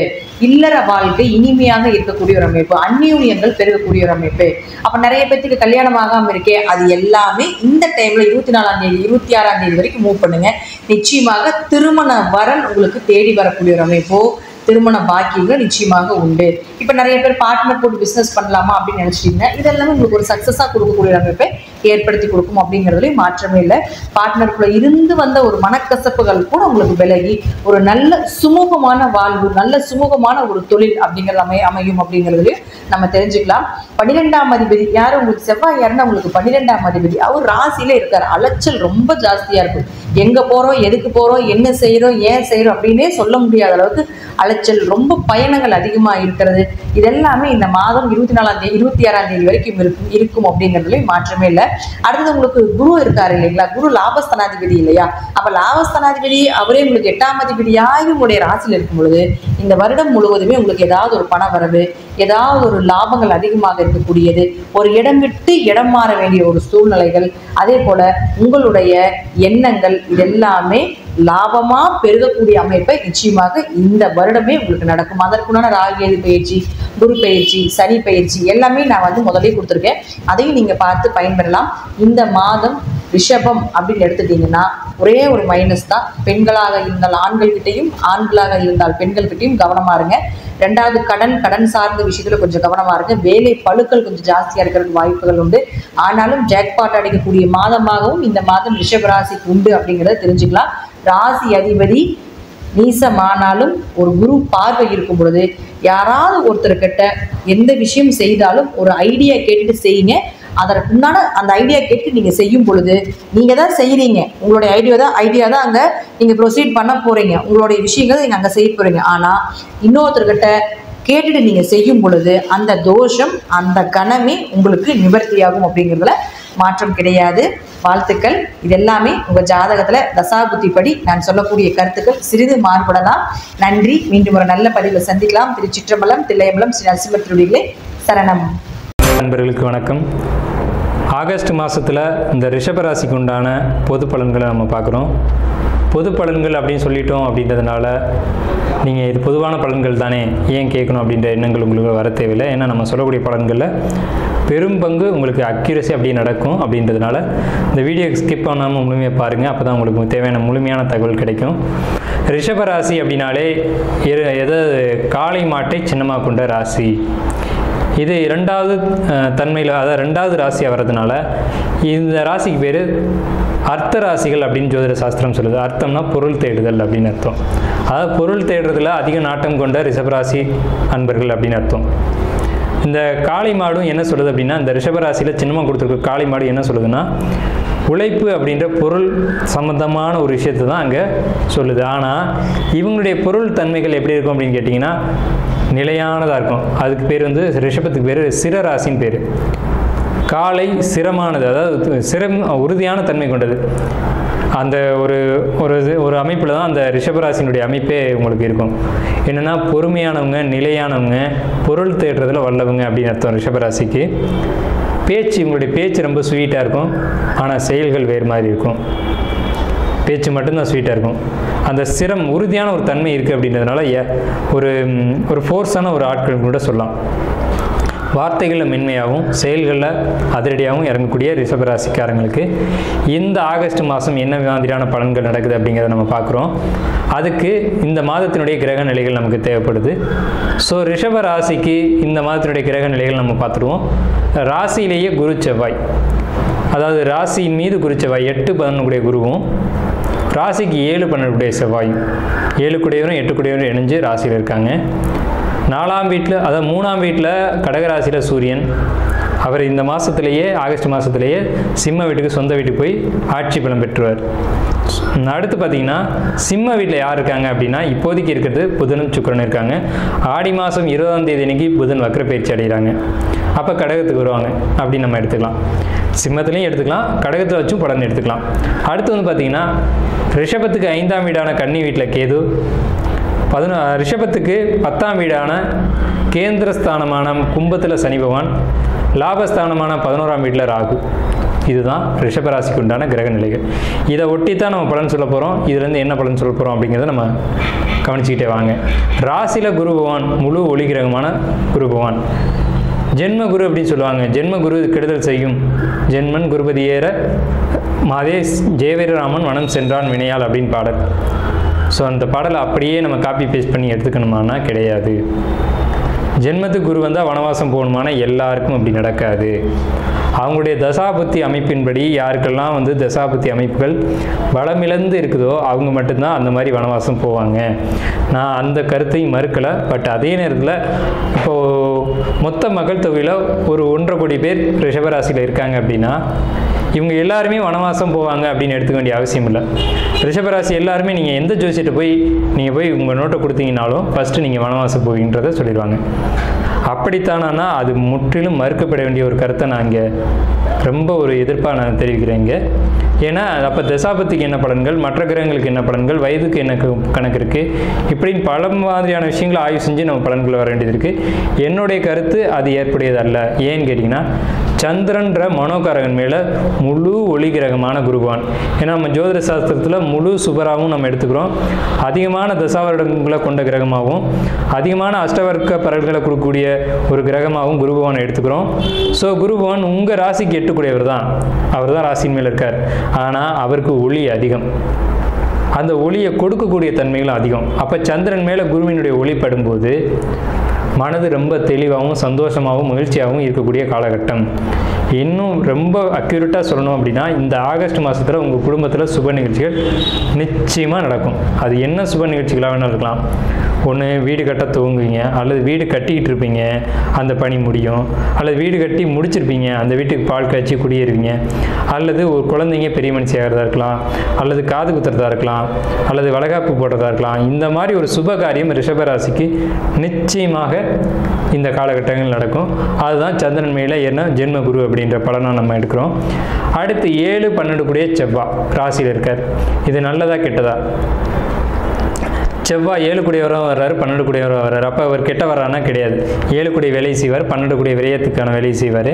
இல்லற வாழ்க்கை இனிமையாக இருக்கக்கூடிய ஒரு அமைப்பு, அந்நியூன்யங்கள் பெருகக்கூடிய ஒரு அமைப்பு. அப்ப நிறைய பேருக்கு கல்யாணம் ஆகாம இருக்கே, அது எல்லாமே இந்த டைம்ல 24ஆம் தேதி 26ஆம் தேதி வரைக்கும் மூவ் பண்ணுங்க. நிச்சயமாக திருமண வரன் உங்களுக்கு தேடி வரக்கூடிய ஒரு அமைப்போ, திருமண பாக்கியங்கள் நிச்சயமாக உண்டு. இப்ப நிறைய பேர் பார்ட்னர் போட்டு பிசினஸ் பண்ணலாமா அப்படின்னு நினைச்சிட்டீங்கன்னா இதெல்லாமே உங்களுக்கு ஒரு சக்சஸா கொடுக்கக்கூடிய அமைப்பை ஏற்படுத்தி கொடுக்கும் அப்படிங்கிறதுலையும் மாற்றமே இல்லை. பார்ட்னருக்குள்ள இருந்து வந்த ஒரு மனக்கசப்புகள் கூட உங்களுக்கு விலகி ஒரு நல்ல சுமூகமான வாழ்வு, நல்ல சுமூகமான ஒரு தொழில் அப்படிங்கிறது அமையும் அப்படிங்கிறதுலையும் நம்ம தெரிஞ்சுக்கலாம். 12ஆம் அதிபதி யாரு? உங்களுக்கு செவ்வாய் யாருன்னா உங்களுக்கு 12ஆம் அதிபதி. அவர் ராசியில இருக்காரு. அலைச்சல் ரொம்ப ஜாஸ்தியா இருக்கும். எங்க போறோம், எதுக்கு போறோம், என்ன செய்யறோம், ஏன் செய்யறோம் அப்படின்னே சொல்ல முடியாத அளவுக்கு அலைச்சல், ரொம்ப பயணங்கள் அதிகமா இருக்கிறது. இதெல்லாமே இந்த மாதம் 24ஆம் தேதி 26ஆம் தேதி வரைக்கும் இருக்கும் அப்படிங்கிறதுல மாற்றமே இல்லை. அடுத்தது உங்களுக்கு குரு இருக்காரு இல்லைங்களா? குரு லாபஸ்தானாதிபதி இல்லையா? அப்ப லாபஸ்தானாதிபதி அவரே உங்களுக்கு 8ஆம் அதிபதியாகி உங்களுடைய ராசியில் இருக்கும் பொழுது இந்த வருடம் முழுவதுமே உங்களுக்கு ஏதாவது ஒரு பண வரவு, ஏதாவது ஒரு லாபங்கள் அதிகமாக இருக்கக்கூடியது, ஒரு இடம் விட்டு இடம் மாற வேண்டிய ஒரு சூழ்நிலைகள், அதே போல உங்களுடைய எண்ணங்கள் இதெல்லாமே லாபமா பெருகக்கூடிய அமைப்பை நிச்சயமாக இந்த வருடமே உங்களுக்கு நடக்கும். அதற்குண்டான ராகு பயிற்சி, குரு பயிற்சி, சனி பயிற்சி எல்லாமே நான் முதலே கொடுத்துருக்கேன். அதையும் நீங்க பார்த்து பயன்பெறலாம். இந்த மாதம் ரிஷபம் அப்படின்னு எடுத்துட்டீங்கன்னா ஒரே ஒரு மைனஸ் தான். பெண்களாக இருந்தால் ஆண்கள்கிட்டையும், ஆண்களாக இருந்தால் பெண்கள்கிட்டையும் கவனமா இருங்க. ரெண்டாவது கடன் சார்ந்த விஷயத்துல கொஞ்சம் கவனமா இருங்க. வேலை பழுக்கள் கொஞ்சம் ஜாஸ்தியா இருக்கிறதுக்கு வாய்ப்புகள் உண்டு. ஆனாலும் ஜாக்பாட் அடிக்கக்கூடிய மாதமாகவும் இந்த மாதம் ரிஷபராசிக்கு உண்டு அப்படிங்கிறத தெரிஞ்சுக்கலாம். ராசி அதிபதி நீசமானாலும் ஒரு குரு பார்வை இருக்கும் பொழுது யாராவது ஒருத்தர்கிட்ட எந்த விஷயம் செய்தாலும் ஒரு ஐடியா கேட்டுட்டு செய்யுங்க. அதற்குண்டான அந்த ஐடியா கேட்டு நீங்க செய்யும் பொழுது நீங்க தான் செய்யறீங்க, உங்களுடைய ஐடியா தான் அங்க நீங்க ப்ரொசீட் பண்ண போறீங்க, உங்களுடைய விஷயங்கள் நீங்க அங்க செய்ய போறீங்க. ஆனா இன்னொருத்தர்கிட்ட கேட்டுட்டு நீங்க செய்யும் பொழுது அந்த தோஷம் அந்த கணமே உங்களுக்கு நிவர்த்தியாகும் அப்படிங்கிறதுல மாற்றம் கிடையாது. வாழ்த்துக்கள். இதெல்லாமே உங்க ஜாதகத்துல தசாபுத்தி படி நான் சொல்லக்கூடிய கருத்துக்கள் சிறிது மாறுபடலாம். நன்றி. மீண்டும் ஒரு நல்ல பதிவில் சந்திக்கலாம். திருச்சிற்றம்பலம், தில்லையம்பலம், ஸ்ரீ நரசிம்ம திருவடிகளே சரணம். நண்பர்களுக்கு வணக்கம். ஆகஸ்ட் மாதத்தில் இந்த ரிஷபராசிக்கு உண்டான பொது பலன்களை நம்ம பார்க்குறோம். பொது பலன்கள் அப்படின்னு சொல்லிட்டோம் அப்படின்றதுனால நீங்கள் இது பொதுவான பலன்கள் தானே ஏன் கேட்கணும் அப்படின்ற எண்ணங்கள் உங்களுக்கு வர தேவையில்லை. ஏன்னா நம்ம சொல்லக்கூடிய பலன்களில் பெரும் பங்கு உங்களுக்கு அக்யூரசி அப்படி நடக்கும். அப்படின்றதுனால இந்த வீடியோ ஸ்கிப் பண்ணாமல் முழுமையாக பாருங்கள். அப்போ தான் உங்களுக்கு தேவையான முழுமையான தகவல் கிடைக்கும். ரிஷபராசி அப்படின்னாலே எதாவது காளை மாட்டை சின்னமாக கொண்ட ராசி. இது இரண்டாவது தன்மையில், அதாவது ரெண்டாவது ராசியாக வர்றதுனால இந்த ராசிக்கு பேர் அர்த்த ராசிகள் அப்படின்னு ஜோதிட சாஸ்திரம் சொல்லுது. அர்த்தம்னா பொருள் தேடுதல் அப்படின்னு அர்த்தம். அதாவது பொருள் தேடுறதுல அதிக நாட்டம் கொண்ட ரிஷபராசி அன்பர்கள் அப்படின்னு அர்த்தம். இந்த காளை மாடும் என்ன சொல்லுது அப்படின்னா, இந்த ரிஷபராசியில் சின்னமாக கொடுத்துருக்க காளை மாடு என்ன சொல்லுதுன்னா, உழைப்பு அப்படின்ற பொருள் சம்பந்தமான ஒரு விஷயத்தை தான் அங்கே சொல்லுது. ஆனால் இவங்களுடைய பொருள் தன்மைகள் எப்படி இருக்கும் அப்படின்னு கேட்டிங்கன்னா நிலையானதாக இருக்கும். அதுக்கு பேர் ரிஷபத்துக்கு பேர் சிரராசின்னு பேர். காலை சிரமானது, அதாவது சிரம் உறுதியான தன்மை கொண்டது. அந்த ஒரு அமைப்பில் தான் அந்த ரிஷபராசினுடைய அமைப்பே உங்களுக்கு இருக்கும். என்னென்னா பொறுமையானவங்க, நிலையானவங்க, பொருள் தேடுறதுல வல்லவங்க அப்படின்னு அர்த்தம் ரிஷபராசிக்கு. உங்களுடைய பேச்சு ரொம்ப ஸ்வீட்டாக இருக்கும், ஆனால் செயல்கள் வேறு மாதிரி இருக்கும். பேச்சு மட்டும்தான் ஸ்வீட்டாக இருக்கும். அந்த சிரம் உறுதியான ஒரு தன்மை இருக்குது அப்படின்றதுனால ஒரு ஃபோர்ஸான ஒரு ஆட்கள் கூட சொல்லலாம். வார்த்தைகளில் மென்மையாகவும் செயல்களில் அதிரடியாகவும் இறங்கக்கூடிய ரிஷபராசிக்காரங்களுக்கு இந்த ஆகஸ்ட் மாதம் என்ன மாதிரியான பலன்கள் நடக்குது அப்படிங்கிறத நம்ம பார்க்குறோம். அதுக்கு இந்த மாதத்தினுடைய கிரக நிலைகள் நமக்கு தேவைப்படுது. ஸோ ரிஷபராசிக்கு இந்த மாதத்தினுடைய கிரக நிலைகள் நம்ம பார்த்துருவோம். ராசியிலேயே குரு செவ்வாய், அதாவது ராசியின் மீது குரு செவ்வாய் 8-11 குருவும், ராசிக்கு 7-12 செவ்வாயும், 7 கூடையவரும் 8 கூடையவரும் இணைஞ்சு ராசியில் இருக்காங்க. 4ஆம் வீட்டில், அதாவது 3ஆம் வீட்டில் கடகராசியில் சூரியன், அவர் இந்த மாதத்திலேயே ஆகஸ்ட் மாதத்திலேயே சிம்ம வீட்டுக்கு சொந்த வீட்டுக்கு போய் ஆட்சி பலம் பெற்றுவார். அடுத்து பார்த்தீங்கன்னா சிம்ம வீட்டில் யார் இருக்காங்க அப்படின்னா இப்போதைக்கு இருக்கிறது புதனும் சுக்கிரனும் இருக்காங்க. ஆடி மாதம் 20ஆம் தேதி அன்னைக்கு புதன் வக்ர பயிற்சி அடைகிறாங்க. அப்போ கடகத்துக்கு வருவாங்க அப்படின்னு நம்ம எடுத்துக்கலாம். சிம்மத்துலேயும் எடுத்துக்கலாம், கடகத்தில் வச்சும் பலன் எடுத்துக்கலாம். அடுத்து பார்த்தீங்கன்னா ரிஷபத்துக்கு 5ஆம் வீடான கன்னி வீட்டில் கேது, ரிஷபத்துக்கு 10ஆம் வீடான கேந்திரஸ்தானமான கும்பத்தில் சனி பகவான், லாபஸ்தானமான 11ஆம் வீட்டில் ராகு. இதுதான் ரிஷபராசிக்கு உண்டான கிரக நிலைகள். இதை ஒட்டி தான் நம்ம பலன் சொல்ல போகிறோம். இதுலேருந்து என்ன பலன் சொல்ல போகிறோம் அப்படிங்கிறத நம்ம கவனிச்சுக்கிட்டே வாங்க. ராசியில் குரு பகவான் முழு ஒளி கிரகமான குரு பகவான், ஜென்ம குரு அப்படின்னு சொல்லுவாங்க. ஜென்ம குரு கெடுதல் செய்யும், ஜென்மன் குருபதி ஏற மாதே ஜெயவீரராமன் வனம் சென்றான் வினையால் அப்படின்னு பாடல். ஸோ அந்த பாடலை அப்படியே நம்ம காப்பி பேஸ்ட் பண்ணி எடுத்துக்கணுமானா கிடையாது. ஜென்மத்துக்கு குரு வந்தால் வனவாசம் போகணுமான எல்லாருக்கும் அப்படி நடக்காது. அவங்களுடைய தசாபுத்தி அமைப்பின்படி யாருக்கெல்லாம் வந்து தசாபுத்தி அமைப்புகள் பலமிழந்து இருக்குதோ அவங்க மட்டும்தான் அந்த மாதிரி வனவாசம் போவாங்க. நான் அந்த கருத்தையும் மறுக்கலை. பட் அதே நேரத்தில் இப்போது மொத்த மக்கள் தொகையில் ஒரு 1.5 கோடி பேர் ரிஷபராசியில் இருக்காங்க அப்படின்னா இவங்க எல்லாருமே வனவாசம் போவாங்க அப்படின்னு எடுத்துக்க வேண்டிய அவசியம் இல்லை. ரிஷபராசி எல்லாருமே நீங்கள் எந்த ஜோசியத்தை போய் உங்கள் நோட்டை கொடுத்தீங்கனாலும் ஃபஸ்ட்டு நீங்கள் வனவாசம் போவீங்கன்றதை சொல்லிடுவாங்க. அப்படித்தானா அது முற்றிலும் மறுக்கப்பட வேண்டிய ஒரு கருத்தை நான் இங்கே ரொம்ப ஒரு எதிர்ப்பாக நான் தெரிவிக்கிறேன் இங்கே. ஏன்னா அப்போ தசாபத்திக்கு என்ன பலன்கள், மற்ற கிரகங்களுக்கு என்ன பலன்கள், வயதுக்கு என்ன கணக்கு இருக்குது, இப்படின்னு பல மாதிரியான விஷயங்களை ஆய்வு செஞ்சு நம்ம பலன்கள் வர வேண்டியது இருக்குது. என்னுடைய கருத்து அது ஏற்புடையதல்ல. ஏன்னு கேட்டிங்கன்னா சந்திரன்ற மனோகாரகன் மேலே முழு ஒளி கிரகமான குருவான். ஏன்னா நம்ம ஜோதிட சாஸ்திரத்தில் முழு சுபராகவும் நம்ம எடுத்துக்கிறோம். அதிகமான தசாவருடங்களை கொண்ட கிரகமாகவும் அதிகமான அஷ்டவர்க்க பலன்களை கொடுக்கக்கூடிய ஒரு கிரகமாகவும் குரு பகவானை எடுத்துக்கிறோம். ஸோ குரு பகவான் உங்கள் ராசிக்கு 8 தான். அவர் தான் ராசியின் மேலே இருக்கார். ஆனால் அவருக்கு ஒளி அதிகம், அந்த ஒளியை கொடுக்கக்கூடிய தன்மைகளும் அதிகம். அப்போ சந்திரன் மேலே குருவினுடைய ஒளி படும்போது மனது ரொம்ப தெளிவாகவும் சந்தோஷமாகவும் மகிழ்ச்சியாகவும் இருக்கக்கூடிய காலகட்டம். இன்னும் ரொம்ப அக்யூரேட்டாக சொல்லணும் அப்படின்னா இந்த ஆகஸ்ட் மாதத்தில் உங்கள் குடும்பத்தில் சுப நிகழ்ச்சிகள் நிச்சயமாக நடக்கும். அது என்ன சுப நிகழ்ச்சிகளாக வேணால் இருக்கலாம். ஒன்று வீடு கட்ட துவங்குவீங்க, அல்லது வீடு கட்டிக்கிட்டு இருப்பீங்க, அந்த பணி முடியும், அல்லது வீடு கட்டி முடிச்சிருப்பீங்க, அந்த வீட்டுக்கு பால் காய்ச்சி குடியேறுவீங்க, அல்லது ஒரு குழந்தைங்க பெரிய மனுஷி ஆகிறதா இருக்கலாம், அல்லது காது குத்துறதா இருக்கலாம், அல்லது வளகாப்பு போடுறதா இருக்கலாம். இந்த மாதிரி ஒரு சுப காரியம் ரிஷபராசிக்கு நிச்சயமாக இந்த காலகட்டங்கள் நடக்கும். அதுதான் சந்திரன் மேலே என்ன ஜென்ம குரு அப்படின்ற பலனை நம்ம எடுக்கிறோம். அடுத்து 7, 12 கூடிய செவ்வாய் ராசியில் இருக்கார். இது நல்லதா கெட்டதா? செவ்வாய் 7 கூடியவராக வர்றாரு, 12 கூடியவராக வர்றாரு. அப்போ அவர் கெட்ட வர்றானா கிடையாது. 7 கூடிய வேலை செய்வார், 12 கூடிய விரயத்துக்கான வேலை செய்வார்.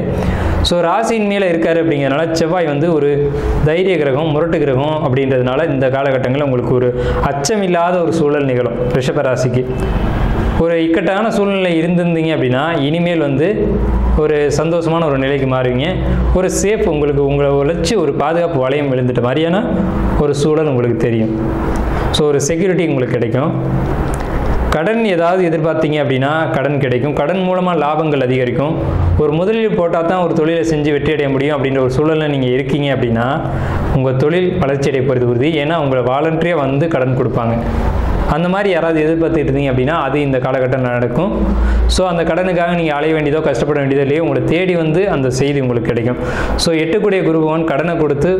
ஸோ ராசியின் மேலே இருக்கார். அப்படிங்கிறதுனால செவ்வாய் வந்து ஒரு தைரிய கிரகம், முரட்டு கிரகம். அப்படின்றதுனால இந்த காலகட்டங்களில் உங்களுக்கு ஒரு அச்சமில்லாத ஒரு சூழல் நிகழும். ரிஷபராசிக்கு ஒரு இக்கட்டான சூழ்நிலை இருந்திருந்தீங்க அப்படின்னா இனிமேல் வந்து ஒரு சந்தோஷமான ஒரு நிலைக்கு மாறுவீங்க. ஒரு சேஃப் உங்களுக்கு உங்களை உழைச்சி ஒரு பாதுகாப்பு வளையம் விழுந்துட்ட மாதிரியான ஒரு சூழல் உங்களுக்கு தெரியும். ஸோ ஒரு செக்யூரிட்டி உங்களுக்கு கிடைக்கும். கடன் ஏதாவது எதிர்பார்த்தீங்க அப்படின்னா கடன் கிடைக்கும். கடன் மூலமாக லாபங்கள் அதிகரிக்கும். ஒரு முதலீடு போட்டால் தான் ஒரு தொழிலை செஞ்சு வெற்றி அடைய முடியும் அப்படின்ற ஒரு சூழலில் நீங்கள் இருக்கீங்க அப்படின்னா உங்கள் தொழில் வளர்ச்சி அடைய போகிறது உறுதி. ஏன்னா உங்களை வாலண்டரியாக வந்து கடன் கொடுப்பாங்க. அந்த மாதிரி யாராவது எதிர்பார்த்துட்டு இருந்தீங்க அப்படின்னா அது இந்த காலகட்டம் நடக்கும். ஸோ அந்த கடனுக்காக நீங்கள் அலைய வேண்டியதோ கஷ்டப்பட வேண்டியதோ இல்லையோ, உங்களை தேடி வந்து அந்த செய்தி உங்களுக்கு கிடைக்கும். ஸோ 8 கூடிய குரு பகவான் கடனை கொடுத்து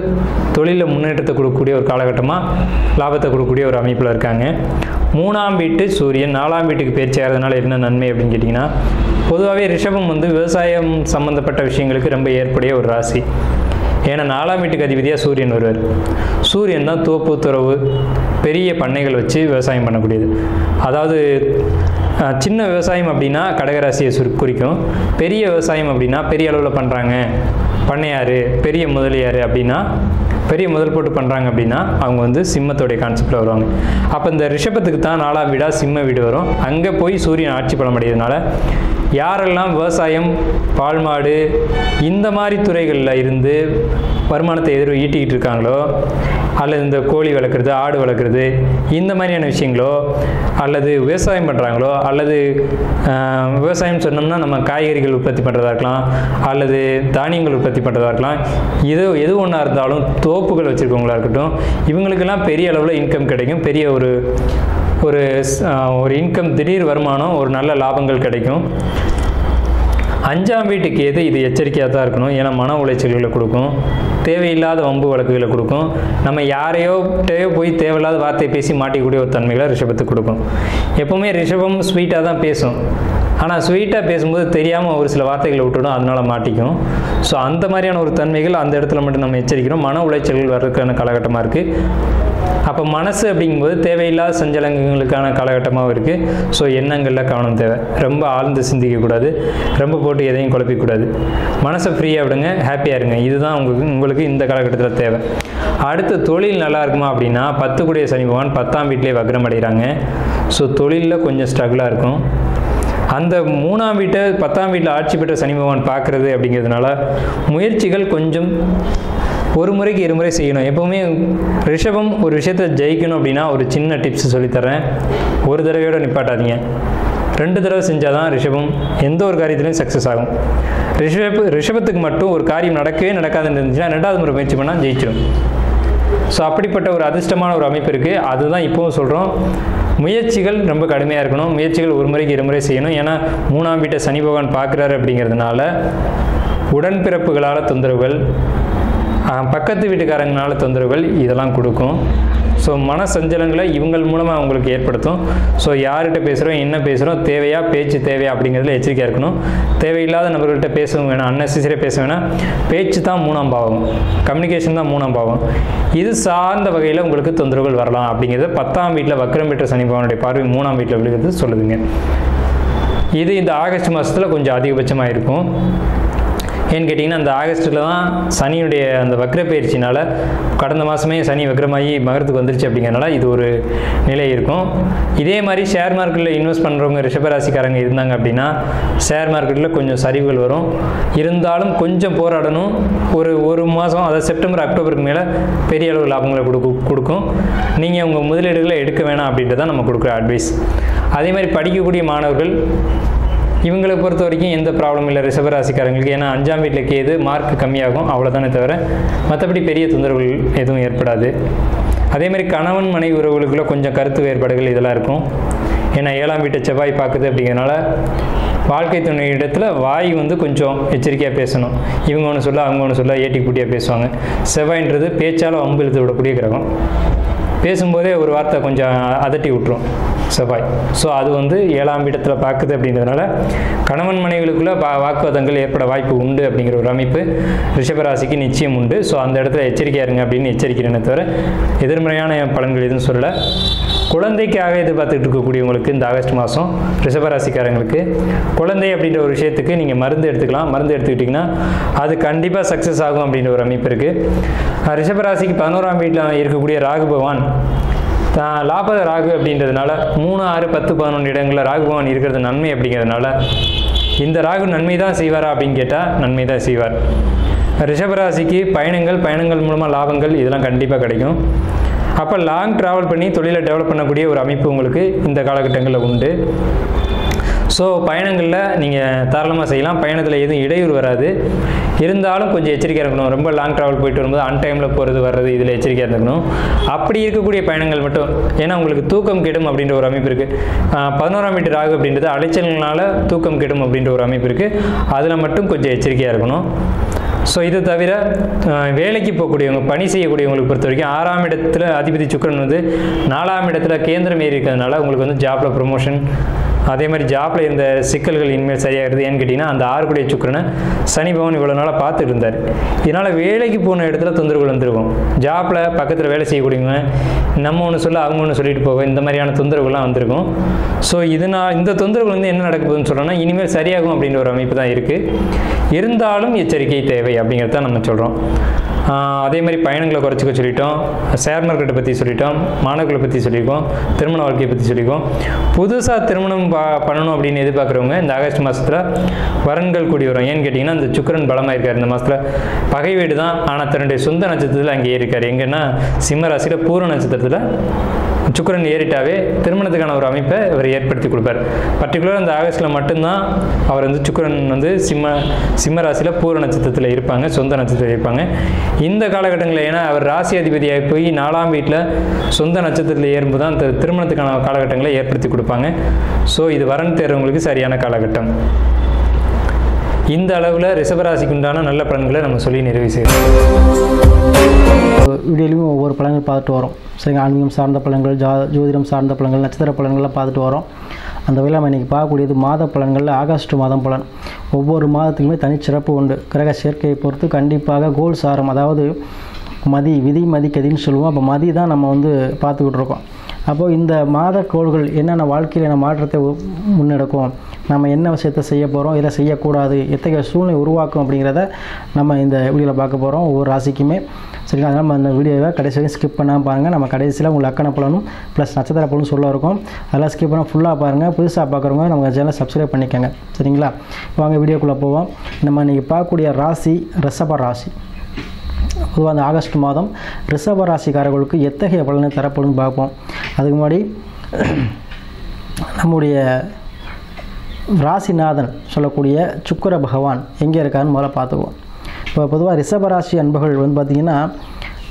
தொழிலில் முன்னேற்றத்தை கொடுக்கக்கூடிய ஒரு காலகட்டமாக லாபத்தை கொடுக்கக்கூடிய ஒரு அமைப்பில் இருக்காங்க. 3ஆம் வீட்டு சூரியன் 4ஆம் வீட்டுக்கு பயிற்சி ஆகிறதுனால என்ன நன்மை அப்படின்னு கேட்டிங்கன்னா, பொதுவாகவே ரிஷபம் வந்து விவசாயம் சம்மந்தப்பட்ட விஷயங்களுக்கு ரொம்ப ஏற்புடைய ஒரு ராசி. ஏன்னா 4ஆம் வீட்டுக்கு அதிபதியாக சூரியன் வருவார். சூரியன் தான் தோப்பு துறவு பெரிய பண்ணைகள் வச்சு விவசாயம் பண்ணக்கூடியது. அதாவது சின்ன விவசாயம் அப்படின்னா கடகராசியை குறிக்கும். பெரிய விவசாயம் அப்படின்னா பெரிய அளவில் பண்ணுறாங்க பண்ணையார், பெரிய முதலியார் அப்படின்னா பெரிய முதல் போட்டு பண்ணுறாங்க அப்படின்னா அவங்க வந்து சிம்மத்தோடைய கான்செப்டில் வருவாங்க. அப்போ இந்த ரிஷபத்துக்கு தான் 4ஆம் வீடாக சிம்ம வீடு வரும். அங்கே போய் சூரியன் ஆட்சி பலம் அடைகிறதுனால யாரெல்லாம் விவசாயம், பால் மாடு இந்த மாதிரி துறைகளில் இருந்து வருமானத்தை ஈட்டிக்கிட்டு இருக்காங்களோ, அல்லது இந்த கோழி வளர்க்குறது, ஆடு வளர்க்குறது இந்த மாதிரியான விஷயங்களோ, அல்லது விவசாயம் பண்ணுறாங்களோ, அல்லது விவசாயம் சொன்னோம்னா நம்ம காய்கறிகள் உற்பத்தி பண்ணுறதா இருக்கலாம், அல்லது தானியங்கள் உற்பத்தி பண்ணுறதா இருக்கலாம், எது ஒன்றா இருந்தாலும் தோப்புகள் வச்சுருக்கவங்களா இருக்கட்டும், இவங்களுக்கெல்லாம் பெரிய அளவில் இன்கம் கிடைக்கும். பெரிய ஒரு இன்கம், திடீர் வருமானம், ஒரு நல்ல லாபங்கள் கிடைக்கும். 5ஆம் வீட்டுக்கு இது எச்சரிக்கையாக தான் இருக்கணும். ஏன்னா மன உளைச்சல்களை கொடுக்கும், தேவையில்லாத வம்பு வழக்குகளை கொடுக்கும், நம்ம யாரையோ போய் தேவையில்லாத வார்த்தை பேசி மாட்டிக்கூடிய ஒரு தன்மைகளை ரிஷபத்துக்கு கொடுக்கும். எப்போவுமே ரிஷபம் ஸ்வீட்டாக தான் பேசும். ஆனால் ஸ்வீட்டாக பேசும்போது தெரியாமல் ஒரு சில வார்த்தைகளை விட்டுடும், அதனால் மாட்டிக்கும். ஸோ அந்த மாதிரியான ஒரு தன்மைகள் அந்த இடத்துல மட்டும் நம்ம எச்சரிக்கிறோம். மன உளைச்சல்கள் வர்றதுக்கான காலகட்டமாக இருக்குது. அப்போ மனசு அப்படிங்கும்போது தேவையில்லாத சஞ்சலங்களுக்கான காலகட்டமாகவும் இருக்குது. ஸோ எண்ணங்களில் கவனம் தேவை. ரொம்ப ஆழ்ந்து சிந்திக்கக்கூடாது, ரொம்ப போட்டு எதையும் குழப்பிக்கூடாது. மனசை ஃப்ரீயாக விடுங்க, ஹாப்பியாக இருங்க. இதுதான் உங்களுக்கு இந்த காலகட்டத்தில் தேவை. அடுத்து தொழில் நல்லா இருக்குமா அப்படின்னா 10 கூடிய சனி பகவான் 10ஆம் வீட்டிலே வக்ரம் அடைகிறாங்க. ஸோ தொழிலில் கொஞ்சம் ஸ்ட்ரகிளாக இருக்கும். அந்த 3ஆம் வீட்டை 10ஆம் வீட்டில் ஆட்சி பெற்ற சனி பகவான் பார்க்குறது அப்படிங்கிறதுனால முயற்சிகள் கொஞ்சம் ஒரு முறைக்கு 2 முறை செய்யணும். எப்போவுமே ரிஷபம் ஒரு விஷயத்தை ஜெயிக்கணும் அப்படின்னா ஒரு சின்ன டிப்ஸ் சொல்லித்தரேன். ஒரு தடவையோடு நிப்பாட்டாதீங்க. 2 தடவை செஞ்சால் தான் ரிஷபம் எந்த ஒரு காரியத்திலையும் சக்ஸஸ் ஆகும். ரிஷபத்துக்கு மட்டும் ஒரு காரியம் நடக்கவே நடக்காதுன்னு இருந்துச்சுன்னா 2வது முறை முயற்சி பண்ணால் ஜெயிச்சிடும். ஸோ அப்படிப்பட்ட ஒரு அதிர்ஷ்டமான ஒரு அமைப்பு இருக்குது. அதுதான் இப்போவும் சொல்கிறோம், முயற்சிகள் ரொம்ப கடுமையாக இருக்கணும். முயற்சிகள் ஒரு முறைக்கு 2 முறை செய்யணும். ஏன்னா 3ஆம் வீட்டை சனி பகவான் பார்க்குறாரு அப்படிங்கிறதுனால உடன்பிறப்புகளால் தொந்தரவுகள், பக்கத்து வீட்டுக்காரங்களால தொந்தரவுகள் இதெல்லாம் கொடுக்கும். ஸோ மன சஞ்சலங்களை இவங்கள் மூலமாக அவங்களுக்கு ஏற்படுத்தும். ஸோ யார்கிட்ட பேசுகிறோம், என்ன பேசுகிறோம், தேவையா பேச்சு தேவையா அப்படிங்கிறதுல எச்சரிக்கையாக இருக்கணும். தேவையில்லாத நபர்கள்ட்ட பேசவும் வேணாம், அன்னெசரியாக பேச வேணாம். பேச்சு தான் 3ஆம் பாவம், கம்யூனிகேஷன் தான் 3ஆம் பாவம். இது சார்ந்த வகையில் உங்களுக்கு தொந்தரவுகள் வரலாம் அப்படிங்கிறது 10ஆம் வீட்டில் வக்ரம் பெற்ற சனி பகவானுடைய பார்வை 3ஆம் வீட்டில் விழுகிறது சொல்லுதுங்க. இது இந்த ஆகஸ்ட் மாதத்தில் கொஞ்சம் அதிகபட்சமாக இருக்கும். ஏன்னு கேட்டிங்கன்னா அந்த ஆகஸ்ட்டில் தான் சனியுடைய அந்த வக்ர பயிற்சினால் கடந்த மாதமே சனி வக்ரமாகி மகரத்துக்கு வந்துருச்சு அப்படிங்கிறனால இது ஒரு நிலை இருக்கும். இதே மாதிரி ஷேர் மார்க்கெட்டில் இன்வெஸ்ட் பண்ணுறவங்க ரிஷபராசிக்காரங்க இருந்தாங்க அப்படின்னா ஷேர் மார்க்கெட்டில் கொஞ்சம் சரிவுகள் வரும். இருந்தாலும் கொஞ்சம் போராடணும். ஒரு மாதம், அதாவது செப்டம்பர் அக்டோபருக்கு மேலே பெரிய அளவு லாபங்களை கொடுக்கும். நீங்கள் உங்கள் முதலீடுகளை எடுக்க வேணாம் அப்படின்றத நம்ம கொடுக்குற அட்வைஸ். அதே மாதிரி படிக்கக்கூடிய மாணவர்கள் இவங்களை பொறுத்த வரைக்கும் எந்த ப்ராப்ளம் இல்லை ரிஷபராசிக்காரங்களுக்கு. ஏன்னா 5ஆம் வீட்டில் கேது, மார்க் கம்மியாகும், அவ்வளோதானே தவிர மற்றபடி பெரிய தொந்தரவுகள் எதுவும் ஏற்படாது. அதேமாதிரி கணவன் மனைவி உறவுகளுக்குள்ள கொஞ்சம் கருத்து வேறுபாடுகள் இதெல்லாம் இருக்கும். ஏன்னா 7ஆம் வீட்டை செவ்வாய் பார்க்குது அப்படிங்கிறதுனால வாழ்க்கை துணை இடத்துல வாய் கொஞ்சம் எச்சரிக்கையாக பேசணும். இவங்க ஒன்று சொல்ல, அவங்க ஒன்று சொல்ல, ஏட்டி கூட்டியாக பேசுவாங்க. செவ்வாய்ன்றது பேச்சால் வம்பு இழுத்து விடக்கூடிய கிரகம். பேசும்போதே ஒரு வார்த்தை கொஞ்சம் அதட்டி விட்டுரும் செவ்வாய். ஸோ அது 7ஆம் இடத்துல பார்க்குது அப்படின்றதுனால கணவன் மனைவிகளுக்குள்ள வாக்குவாதங்கள் ஏற்பட வாய்ப்பு உண்டு அப்படிங்கிற ஒரு அமைப்பு ரிஷபராசிக்கு நிச்சயம் உண்டு. ஸோ அந்த இடத்துல எச்சரிக்கையாக இருங்க அப்படின்னு எச்சரிக்கிறேனே தவிர எதிர்மறையான பலன்கள் எதுவும் சொல்லலை. குழந்தைக்காக எதிர்பார்த்துட்டு இருக்கக்கூடியவங்களுக்கு இந்த ஆகஸ்ட் மாதம் ரிஷபராசிக்காரங்களுக்கு குழந்தை அப்படின்ற ஒரு விஷயத்துக்கு நீங்கள் மருந்து எடுத்துக்கலாம். மருந்து எடுத்துக்கிட்டிங்கன்னா அது கண்டிப்பாக சக்ஸஸ் ஆகும் அப்படின்ற ஒரு அமைப்பு இருக்குது. ரிஷபராசிக்கு 11ஆம் வீட்டில் இருக்கக்கூடிய ராகு பகவான் லாப ராகு அப்படின்றதுனால 3, 6, 10, 11 இடங்களில் ராகு பகவான் இருக்கிறது நன்மை அப்படிங்கிறதுனால இந்த ராகு நன்மை தான் செய்வாரா அப்படின்னு கேட்டால் நன்மை தான் செய்வார். ரிஷபராசிக்கு பயணங்கள் மூலமாக லாபங்கள் இதெல்லாம் கண்டிப்பாக கிடைக்கும். அப்போ லாங் ட்ராவல் பண்ணி தொழிலை டெவலப் பண்ணக்கூடிய ஒரு அமைப்பு உங்களுக்கு இந்த காலகட்டங்களில் உண்டு. ஸோ பயணங்களில் நீங்கள் தாராளமாக செய்யலாம். பயணத்தில் எதுவும் இடையூறு வராது. இருந்தாலும் கொஞ்சம் எச்சரிக்கையாக இருக்கணும். ரொம்ப லாங் ட்ராவல் போயிட்டு வரும்போது அன்டைமில் போகிறது வர்றது இதில் எச்சரிக்கையாக இருந்துக்கணும். அப்படி இருக்கக்கூடிய பயணங்கள் மட்டும், ஏன்னா உங்களுக்கு தூக்கம் கெடும் அப்படின்ற ஒரு அமைப்பு இருக்குது. 11ஆம் வீட்டு ராகு அப்படின்றது அலைச்சல்னால தூக்கம் கெடும் அப்படின்ற ஒரு அமைப்பு இருக்குது. அதில் மட்டும் கொஞ்சம் எச்சரிக்கையாக இருக்கணும். ஸோ இது தவிர வேலைக்கு போகக்கூடியவங்க, பணி செய்யக்கூடியவங்களுக்கு பொறுத்த வரைக்கும் 6ஆம் இடத்துல அதிபதி சுக்கிரன் 4ஆம் இடத்துல கேந்திரம் ஏறி இருக்கிறதுனால உங்களுக்கு ஜாப்பில் ப்ரொமோஷன், அதே மாதிரி ஜாப்பில் இருந்த சிக்கல்கள் இனிமேல் சரியாகிறது. ஏன்னு கேட்டிங்கன்னா அந்த 6 கூடிய சுக்கிரனை சனி பகவான் இவ்வளோ நாளாக பார்த்துட்டு இருந்தார். இதனால் வேலைக்கு போன இடத்துல தொந்தரவுகள் வந்துருக்கும். ஜாப்பில் பக்கத்தில் வேலை செய்யக்கூடியவங்க நம்ம ஒன்று சொல்ல, அவங்க ஒன்று சொல்லிட்டு போவோம். இந்த மாதிரியான தொந்தரவுகள்லாம் வந்திருக்கும். ஸோ இந்த தொந்தரவுகள் என்ன நடக்க போகுதுன்னு சொல்கிறோன்னா இனிமேல் சரியாகும் அப்படின்ற ஒரு அமைப்பு தான் இருக்குது. இருந்தாலும் எச்சரிக்கை தேவை அப்படிங்கிறத நம்ம சொல்கிறோம். அதே மாதிரி பயணங்களை குறைச்சிக்க சொல்லிட்டோம், ஷேர் மார்க்கெட்டை பற்றி சொல்லிட்டோம், மாணவர்களை பற்றி சொல்லியிருக்கோம், திருமண வாழ்க்கையை பற்றி சொல்லியிருக்கோம். புதுசாக திருமணம் பண்ணணும் அப்படின்னு எதிர்பார்க்குறவங்க இந்த ஆகஸ்ட் மாதத்தில் வரன்கள் கூடி வரும். ஏன்னு கேட்டிங்கன்னா இந்த சுக்கிரன் பலமாக இருக்கார். இந்த மாதத்தில் பகை வீடு தான், ஆனால் தன்னுடைய சொந்த நட்சத்திரத்தில் அங்கே இருக்கார். எங்கன்னா சிம்ம ராசியில் பூர்வ நட்சத்திரத்தில் சுக்கிரன் ஏறிட்டாவே திருமணத்துக்கான ஒரு அமைப்பை அவர் ஏற்படுத்தி கொடுப்பார். பர்டிகுலராக இந்த ஆகஸ்ட்டில் மட்டும்தான் அவர் சுக்கிரன் சிம்ம ராசியில் பூர்வ நட்சத்திரத்தில் இருப்பாங்க, சொந்த நட்சத்திரத்தில் இருப்பாங்க. இந்த காலகட்டங்களில் ஏன்னா அவர் ராசி அதிபதியாக போய் 4ஆம் வீட்டில் சொந்த நட்சத்திரத்தில் ஏறும்போது தான் அந்த திருமணத்துக்கான காலகட்டங்களை ஏற்படுத்தி கொடுப்பாங்க. ஸோ இது வரன் தேர்றவங்களுக்கு சரியான காலகட்டம். இந்த அளவில் ரிஷபராசிக்கு உண்டான நல்ல பலன்களை நம்ம சொல்லி நிறைவு செய்யணும். வீடியோலையும் ஒவ்வொரு பலன்கள் பார்த்துட்டு வரோம். சரிங்க, ஆன்மீகம் சார்ந்த பலன்கள், ஜோதிடம் சார்ந்த பலன்கள், நட்சத்திர பலன்கள்லாம் பார்த்துட்டு வரோம். அந்த வகையில் நம்ம இன்றைக்கி பார்க்கக்கூடியது மாத பலன்களில் ஆகஸ்ட் மாதம் பலன். ஒவ்வொரு மாதத்துக்குமே தனிச்சிறப்பு உண்டு. கிரக சேர்க்கையை பொறுத்து கண்டிப்பாக கோல் சாரம், அதாவது விதி மதிக்கதின்னு சொல்லுவோம். அப்போ மதி தான் நம்ம பார்த்துக்கிட்டு இருக்கோம். அப்போது இந்த மாத கோள்கள் என்னென்ன வாழ்க்கையில் என்ன மாற்றத்தை முன்னெடுக்கும், நம்ம என்ன விஷயத்தை செய்ய போகிறோம், இதை செய்யக்கூடாது, எத்தகைய சூழ்நிலை உருவாக்கும் அப்படிங்கிறத நம்ம இந்த வீடியோவில் பார்க்க போகிறோம். ஒவ்வொரு ராசிக்குமே சரிங்களா. அதனால் நம்ம அந்த வீடியோவை கடைசி வரைக்கும் ஸ்கிப் பண்ணாமல் பாருங்கள். நம்ம கடைசியில் உங்களுக்கு அக்கண பலனும் ப்ளஸ் நட்சத்திர பலனும் சொல்ல இருக்கும். அதெல்லாம் ஸ்கிப் பண்ணால் ஃபுல்லாக பாருங்கள். புதுசாக பார்க்குறவங்க நம்ம சேனலை சப்ஸ்கிரைப் பண்ணிக்கோங்க. சரிங்களா, வாங்க வீடியோக்குள்ளே போவோம். நம்ம இன்றைக்கி பார்க்கக்கூடிய ராசி ரிஷப ராசி. பொதுவாக அந்த ஆகஸ்ட் மாதம் ரிஷப ராசிக்காரர்களுக்கு எத்தகைய பலனை தரப்படும் பார்ப்போம். அதுக்கு முன்னாடி நம்முடைய ராசிநாதன் சொல்லக்கூடிய சுக்கிர பகவான் எங்கே இருக்காருன்னு முதல்ல பார்த்துக்குவோம். இப்போ பொதுவாக ரிஷபராசி அன்பர்கள் வந்து பார்த்திங்கன்னா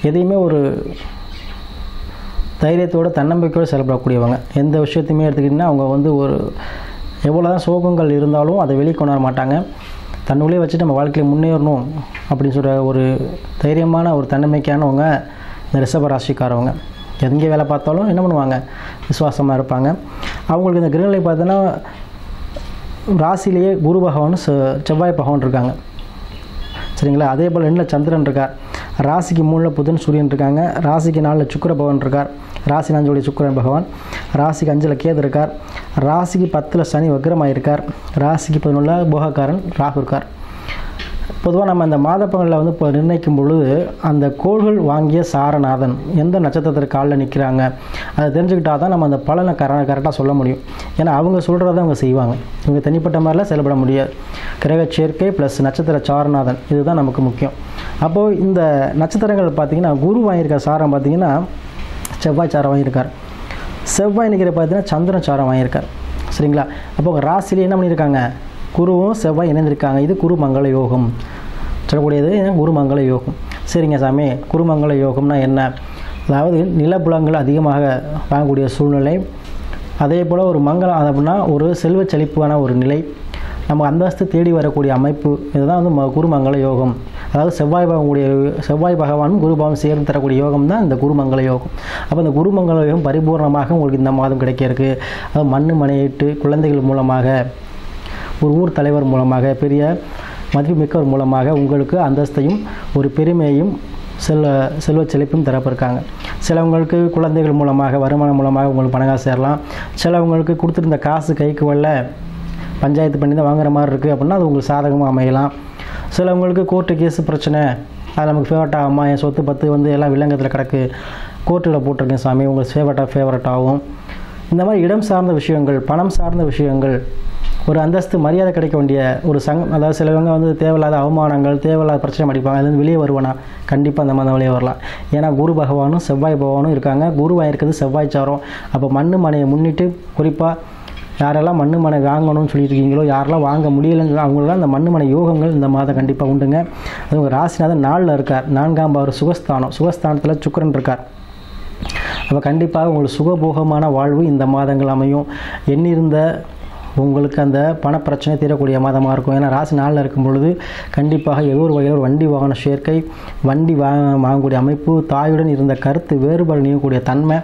எதையுமே ஒரு தைரியத்தோடு தன்னம்பிக்கையோடு செயல்படக்கூடியவங்க. எந்த விஷயத்தையுமே எடுத்துக்கிட்டிங்கன்னா அவங்க வந்து ஒரு எவ்வளோ தான் சோகங்கள் இருந்தாலும் அதை வெளிக்கொணர மாட்டாங்க. தன்னுள்ளே வச்சுட்டு நம்ம வாழ்க்கையில் முன்னேறணும் அப்படின்னு சொல்கிற ஒரு தைரியமான ஒரு தன்னம்பிக்கையானவங்க இந்த ரிஷபராசிக்காரவங்க. எங்கே வேலை பார்த்தாலும் என்ன பண்ணுவாங்க, விசுவாசமாக இருப்பாங்க. அவங்களுக்கு இந்த கிரகநிலை பார்த்தோன்னா ராசிலேயே குரு பகவான் செவ்வாய் பகவான் இருக்காங்க, சரிங்களா. அதே போல் 2 சந்திரன் இருக்கார், ராசிக்கு 3 புதன் சூரியன் இருக்காங்க, ராசிக்கு 4 சுக்கிர பகவான் இருக்கார், ராசி 4 சுக்கிரன் பகவான், ராசிக்கு 5 கேது இருக்கார், ராசிக்கு 10 சனி வக்ரமாக இருக்கார், ராசிக்கு 11 போகக்காரன் ராகு இருக்கார். பொதுவாக நம்ம அந்த மாதப்பங்களில் வந்து இப்போ நிர்ணயிக்கும் பொழுது அந்த கோள்கள் வாங்கிய சாரநாதன் எந்த நட்சத்திரத்திற்கு காலில் நிற்கிறாங்க அதை தெரிஞ்சுக்கிட்டால் தான் நம்ம அந்த பலனை கரெக்டாக சொல்ல முடியும். ஏன்னா அவங்க சொல்கிறத அவங்க செய்வாங்க, இவங்க தனிப்பட்ட மாதிரிலாம் செயல்பட முடியாது. கிரக சேர்க்கை ப்ளஸ் நட்சத்திர சாரநாதன் இதுதான் நமக்கு முக்கியம். அப்போது இந்த நட்சத்திரங்கள் பார்த்திங்கன்னா குரு வாங்கியிருக்க சாரம் பார்த்திங்கன்னா செவ்வாய் சாரம் வாங்கியிருக்கார், செவ்வாய் நிற்கிற பார்த்திங்கன்னா சந்திரன் சாரம் வாங்கியிருக்கார், சரிங்களா. அப்போ உங்கள் ராசியில் என்ன பண்ணியிருக்காங்க, குருவும் செவ்வாய் இணைந்திருக்காங்க. இது குருமங்கள யோகம் சொல்லக்கூடியது, குருமங்கள யோகம். சரிங்க சாமி, குருமங்கள யோகம்னா என்ன? அதாவது நிலப்புலங்கள் அதிகமாக வாங்கக்கூடிய சூழ்நிலை, அதே போல் ஒரு மங்களம் அப்படின்னா ஒரு செல்வ செழிப்பான ஒரு நிலை, நம்ம அந்தஸ்து தேடி வரக்கூடிய அமைப்பு, இதுதான் வந்து குருமங்கள யோகம். அதாவது செவ்வாய் பகவானும் குரு பகவானும் சேர்ந்து தரக்கூடிய யோகம் தான் இந்த குருமங்கள யோகம். அப்போ இந்த குருமங்கள யோகம் பரிபூர்ணமாக உங்களுக்கு இந்த மாதம் கிடைக்க இருக்குது. அதாவது மண்ணு மனையிட்டு குழந்தைகள் மூலமாக, ஒரு ஊர் தலைவர் மூலமாக, பெரிய மதிப்புமிக்கவர் மூலமாக உங்களுக்கு அந்தஸ்தையும் ஒரு பெருமையையும் செல்வ செழிப்பும் தரப்பிருக்காங்க. சிலவங்களுக்கு குழந்தைகள் மூலமாக, வருமானம் மூலமாக உங்களுக்கு பணம் காசு சேரலாம். சிலவங்களுக்கு கொடுத்துருந்த காசு கைக்கு வரல, பஞ்சாயத்து பண்ணி தான் வாங்குற மாதிரி இருக்குது அப்படின்னா அது உங்களுக்கு சாதகமாக அமையலாம். சிலவங்களுக்கு கோர்ட்டு கேஸு பிரச்சனை, அது நமக்கு ஃபேவரட் ஆகுமா, என் சொத்து 10 வந்து எல்லாம் வில்லங்கத்தில் கிடக்கு, கோர்ட்டில் போட்டிருக்கேன் சாமி, உங்களுக்கு ஃபேவரட் ஆகும். இந்த மாதிரி இடம் சார்ந்த விஷயங்கள், பணம் சார்ந்த விஷயங்கள், ஒரு அந்தஸ்து மரியாதை கிடைக்க வேண்டிய ஒரு அதாவது சிலவங்க வந்து தேவையில்லாத அவமானங்கள், தேவையில்லாத பிரச்சனை அடிப்பாங்க, அதுலேருந்து வெளியே வருவானா, கண்டிப்பாக அந்த மாதிரி வெளியே வரலாம். ஏன்னா குரு பகவானும் செவ்வாய் பகவானும் இருக்காங்க, குரு வாங்கியிருக்கிறது செவ்வாய் சாரம். அப்போ மண்ணு மனையை முன்னிட்டு குறிப்பாக யாரெல்லாம் மண்ணு மனை வாங்கணும்னு சொல்லிட்டு இருக்கீங்களோ, யாரெல்லாம் வாங்க முடியலைன்னு அவங்களாம் அந்த மண்ணு மனை யோகங்கள் இந்த மாதம் கண்டிப்பாக உண்டுங்க. அது உங்கள் ராசிநாதன் 4ல் இருக்கார், 4ஆம் பாவர் சுகஸ்தானத்தில் சுக்கிரன் இருக்கார். அப்போ கண்டிப்பாக உங்களுக்கு சுகபோகமான வாழ்வு இந்த மாதங்கள் அமையும். எண்ணிருந்த உங்களுக்கு அந்த பணப்பிரச்சனை தீரக்கூடிய மாதமாக இருக்கும். ஏன்னா ராசி 4ல் இருக்கும் பொழுது கண்டிப்பாக ஏதோ ஒரு வகையில் ஒரு வண்டி வாகன சேர்க்கை, வண்டி வாங்கக்கூடிய அமைப்பு, தாயுடன் இருந்த கருத்து வேறுபாடு நீங்கக்கூடிய தன்மை,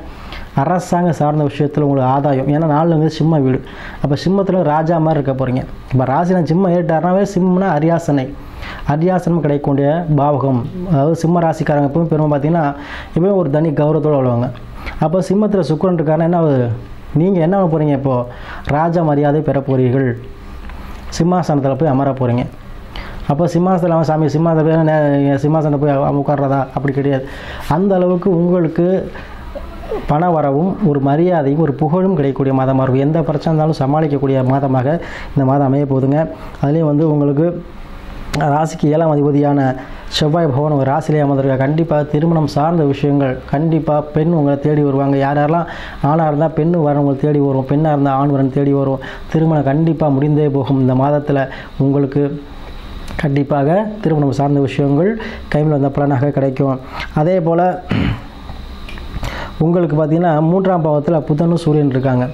அரசாங்க சார்ந்த விஷயத்தில் உங்களுக்கு ஆதாயம். ஏன்னா 4ங்கிறது சிம்ம வீடு, அப்போ சிம்மத்தில் ராஜா மாதிரி இருக்க போகிறீங்க. இப்போ ராசினா சிம்மம் ஏறிட்டாருனாவே சிம்மம்னா அரியாசனம் கிடைக்கக்கூடிய பாவகம். அதாவது சிம்ம ராசிக்காரங்க எப்பவும் பெருமை பார்த்தீங்கன்னா எப்பவும் ஒரு தனி கௌரவத்தோடு வருவாங்க. அப்போ சிம்மத்தில் சுக்கிரன் இருக்காருன்னா என்ன, நீங்கள் என்ன பண்ண போகிறீங்க, இப்போது ராஜா மரியாதை பெற போகிறீர்கள், சிம்மாசனத்தில் போய் அமர போகிறீங்க. அப்போ சிம்மாசனம் சாமி சிம்மாசனத்தில் போய் உட்கார்றதா, அப்படி கிடையாது. அந்த அளவுக்கு உங்களுக்கு பண வரவும் ஒரு மரியாதையும் ஒரு புகழும் கிடைக்கக்கூடிய மாதமாக இருக்கும். எந்த பிரச்சனை இருந்தாலும் சமாளிக்கக்கூடிய மாதமாக இந்த மாதம் அமைய போகுதுங்க. அதுலேயும் வந்து உங்களுக்கு ராசிக்கு 7ஆம் அதிபதியான செவ்வாய் பகவான் ஒரு ராசியிலே அமர்ந்திருக்காங்க. கண்டிப்பாக திருமணம் சார்ந்த விஷயங்கள், கண்டிப்பாக பெண் உங்களை தேடி வருவாங்க. யாரெல்லாம் ஆணாக இருந்தால் பெண்ணு வரன் உங்களை தேடி வரும், பெண்ணாக இருந்தால் ஆண் வரன் தேடி வரும். திருமணம் கண்டிப்பாக முடிந்தே போகும். இந்த மாதத்தில் உங்களுக்கு கண்டிப்பாக திருமணம் சார்ந்த விஷயங்கள் கையில் வந்த பலனாக கிடைக்கும். அதே போல் உங்களுக்கு பார்த்திங்கன்னா 3ஆம் பாவத்தில் புதனும் சூரியன் இருக்காங்க.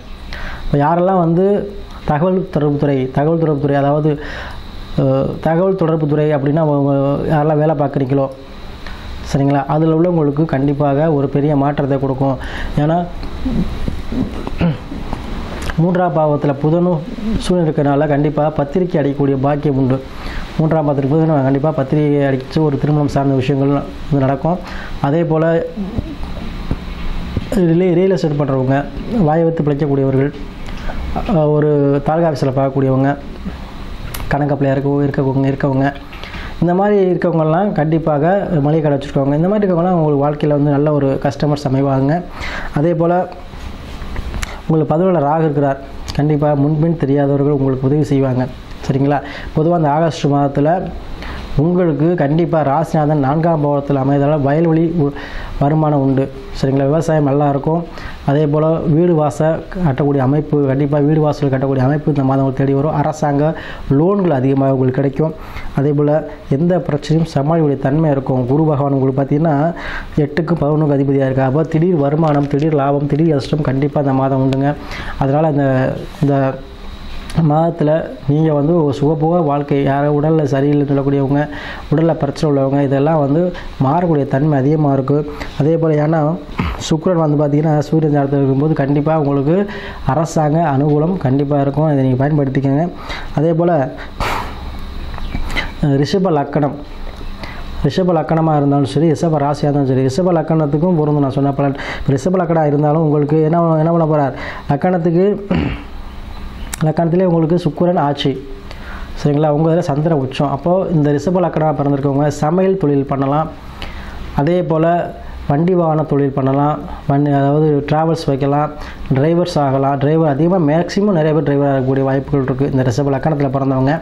இப்போ யாரெல்லாம் வந்து தகவல் தொடர்புத்துறை அதாவது தகவல் தொடர்புத்துறை அப்படின்னா யாரெல்லாம் வேலை பார்க்குறீங்களோ, சரிங்களா, அதில் உள்ளவங்களுக்கு கண்டிப்பாக ஒரு பெரிய மாற்றத்தை கொடுக்கும். ஏன்னா 3ஆம் பாவத்தில் புதனும் சூரியன் இருக்கிறனால கண்டிப்பாக பத்திரிக்கை அடிக்கக்கூடிய பாக்கியம் உண்டு. 3ஆம் பாவத்துக்கு புதன் கண்டிப்பாக பத்திரிகை அடித்து ஒரு திருமணம் சார்ந்த விஷயங்கள் நடக்கும். அதே போல் ரியல் எஸ்டேட் பண்ணுறவங்க, வாயை வைத்து பிழைக்கக்கூடியவர்கள், ஒரு தாலுகா ஆஃபீஸில் பார்க்கக்கூடியவங்க, கணக்கப்பிள்ளையாக இருக்கவங்க, இந்த மாதிரி இருக்கவங்கெல்லாம் கண்டிப்பாக மளிகை கடை வச்சுருக்கவங்க, இந்த மாதிரி இருக்கவங்களாம் உங்களுக்கு வாழ்க்கையில் வந்து நல்ல ஒரு கஸ்டமர்ஸ் அமைவாங்க. அதே போல் உங்களுக்கு 11 ராகு இருக்கிறார், கண்டிப்பாக முன்பின் தெரியாதவர்கள் உங்களுக்கு உதவி செய்வாங்க, சரிங்களா. பொதுவாக அந்த ஆகஸ்ட் மாதத்தில் உங்களுக்கு கண்டிப்பாக ராசிநாதன் 4ஆம் பாவத்தில் அமைதலால் வயல்வெளி வருமானம் உண்டு, சரிங்களா. விவசாயம் நல்லா இருக்கும். அதே போல் வீடு வாசல் கட்டக்கூடிய அமைப்பு, கண்டிப்பாக வீடு வாசல் கட்டக்கூடிய அமைப்பு இந்த மாதம் உங்களுக்கு தேடி வரும். அரசாங்க லோன்கள் அதிகமாக உங்களுக்கு கிடைக்கும். அதே போல் எந்த பிரச்சனையும் சமாளிக்கக்கூடிய தன்மை இருக்கும். குரு பகவான் உங்களுக்கு பார்த்திங்கன்னா 8க்கு 11க்கு அதிபதியாக இருக்கா. அப்போ திடீர் வருமானம், திடீர் லாபம், திடீர் அதிர்ஷ்டம் கண்டிப்பாக இந்த மாதம் உண்டுங்க. அதனால் இந்த மாதத்தில் நீங்கள் வந்து ஒரு சுகபோக வாழ்க்கை, யாரோ உடலில் சரியில்லை சொல்லக்கூடியவங்க, உடலில் பிரச்சனை உள்ளவங்க, இதெல்லாம் வந்து மாறக்கூடிய தன்மை அதிகமாக இருக்குது. அதே போல் ஏன்னா சுக்கிரன் வந்து பார்த்திங்கன்னா சூரியன் ஜாதகத்தில் இருக்கும்போது கண்டிப்பாக உங்களுக்கு அரசாங்க அனுகூலம் கண்டிப்பாக இருக்கும். இதை நீங்கள் பயன்படுத்திக்கோங்க. அதே போல் ரிஷப லக்கணமாக இருந்தாலும் சரி, ரிஷப ராசியாக இருந்தாலும் சரி, ரிஷப லக்கணத்துக்கும் பொருந்தும். நான் சொன்ன பலன் ரிஷப லக்கணம் இருந்தாலும் உங்களுக்கு என்ன பண்ண போகிறார், லக்கணத்திலே உங்களுக்கு சுக்கிரன் ஆட்சி, சரிங்களா. உங்கள் இதில் சந்திர உச்சம். அப்போது இந்த ரிஷப லக்கணமாக பிறந்திருக்கவங்க சமையல் தொழில் பண்ணலாம். அதே போல் வண்டி வாகன தொழில் பண்ணலாம். அதாவது ட்ராவல்ஸ் வைக்கலாம், டிரைவர்ஸ் ஆகலாம். டிரைவர் அதிகமாக மேக்ஸிமம் நிறைய பேர் டிரைவர் ஆகக்கூடிய வாய்ப்புகள் இருக்குது இந்த ரிஷப லக்கணத்தில் பிறந்தவங்க.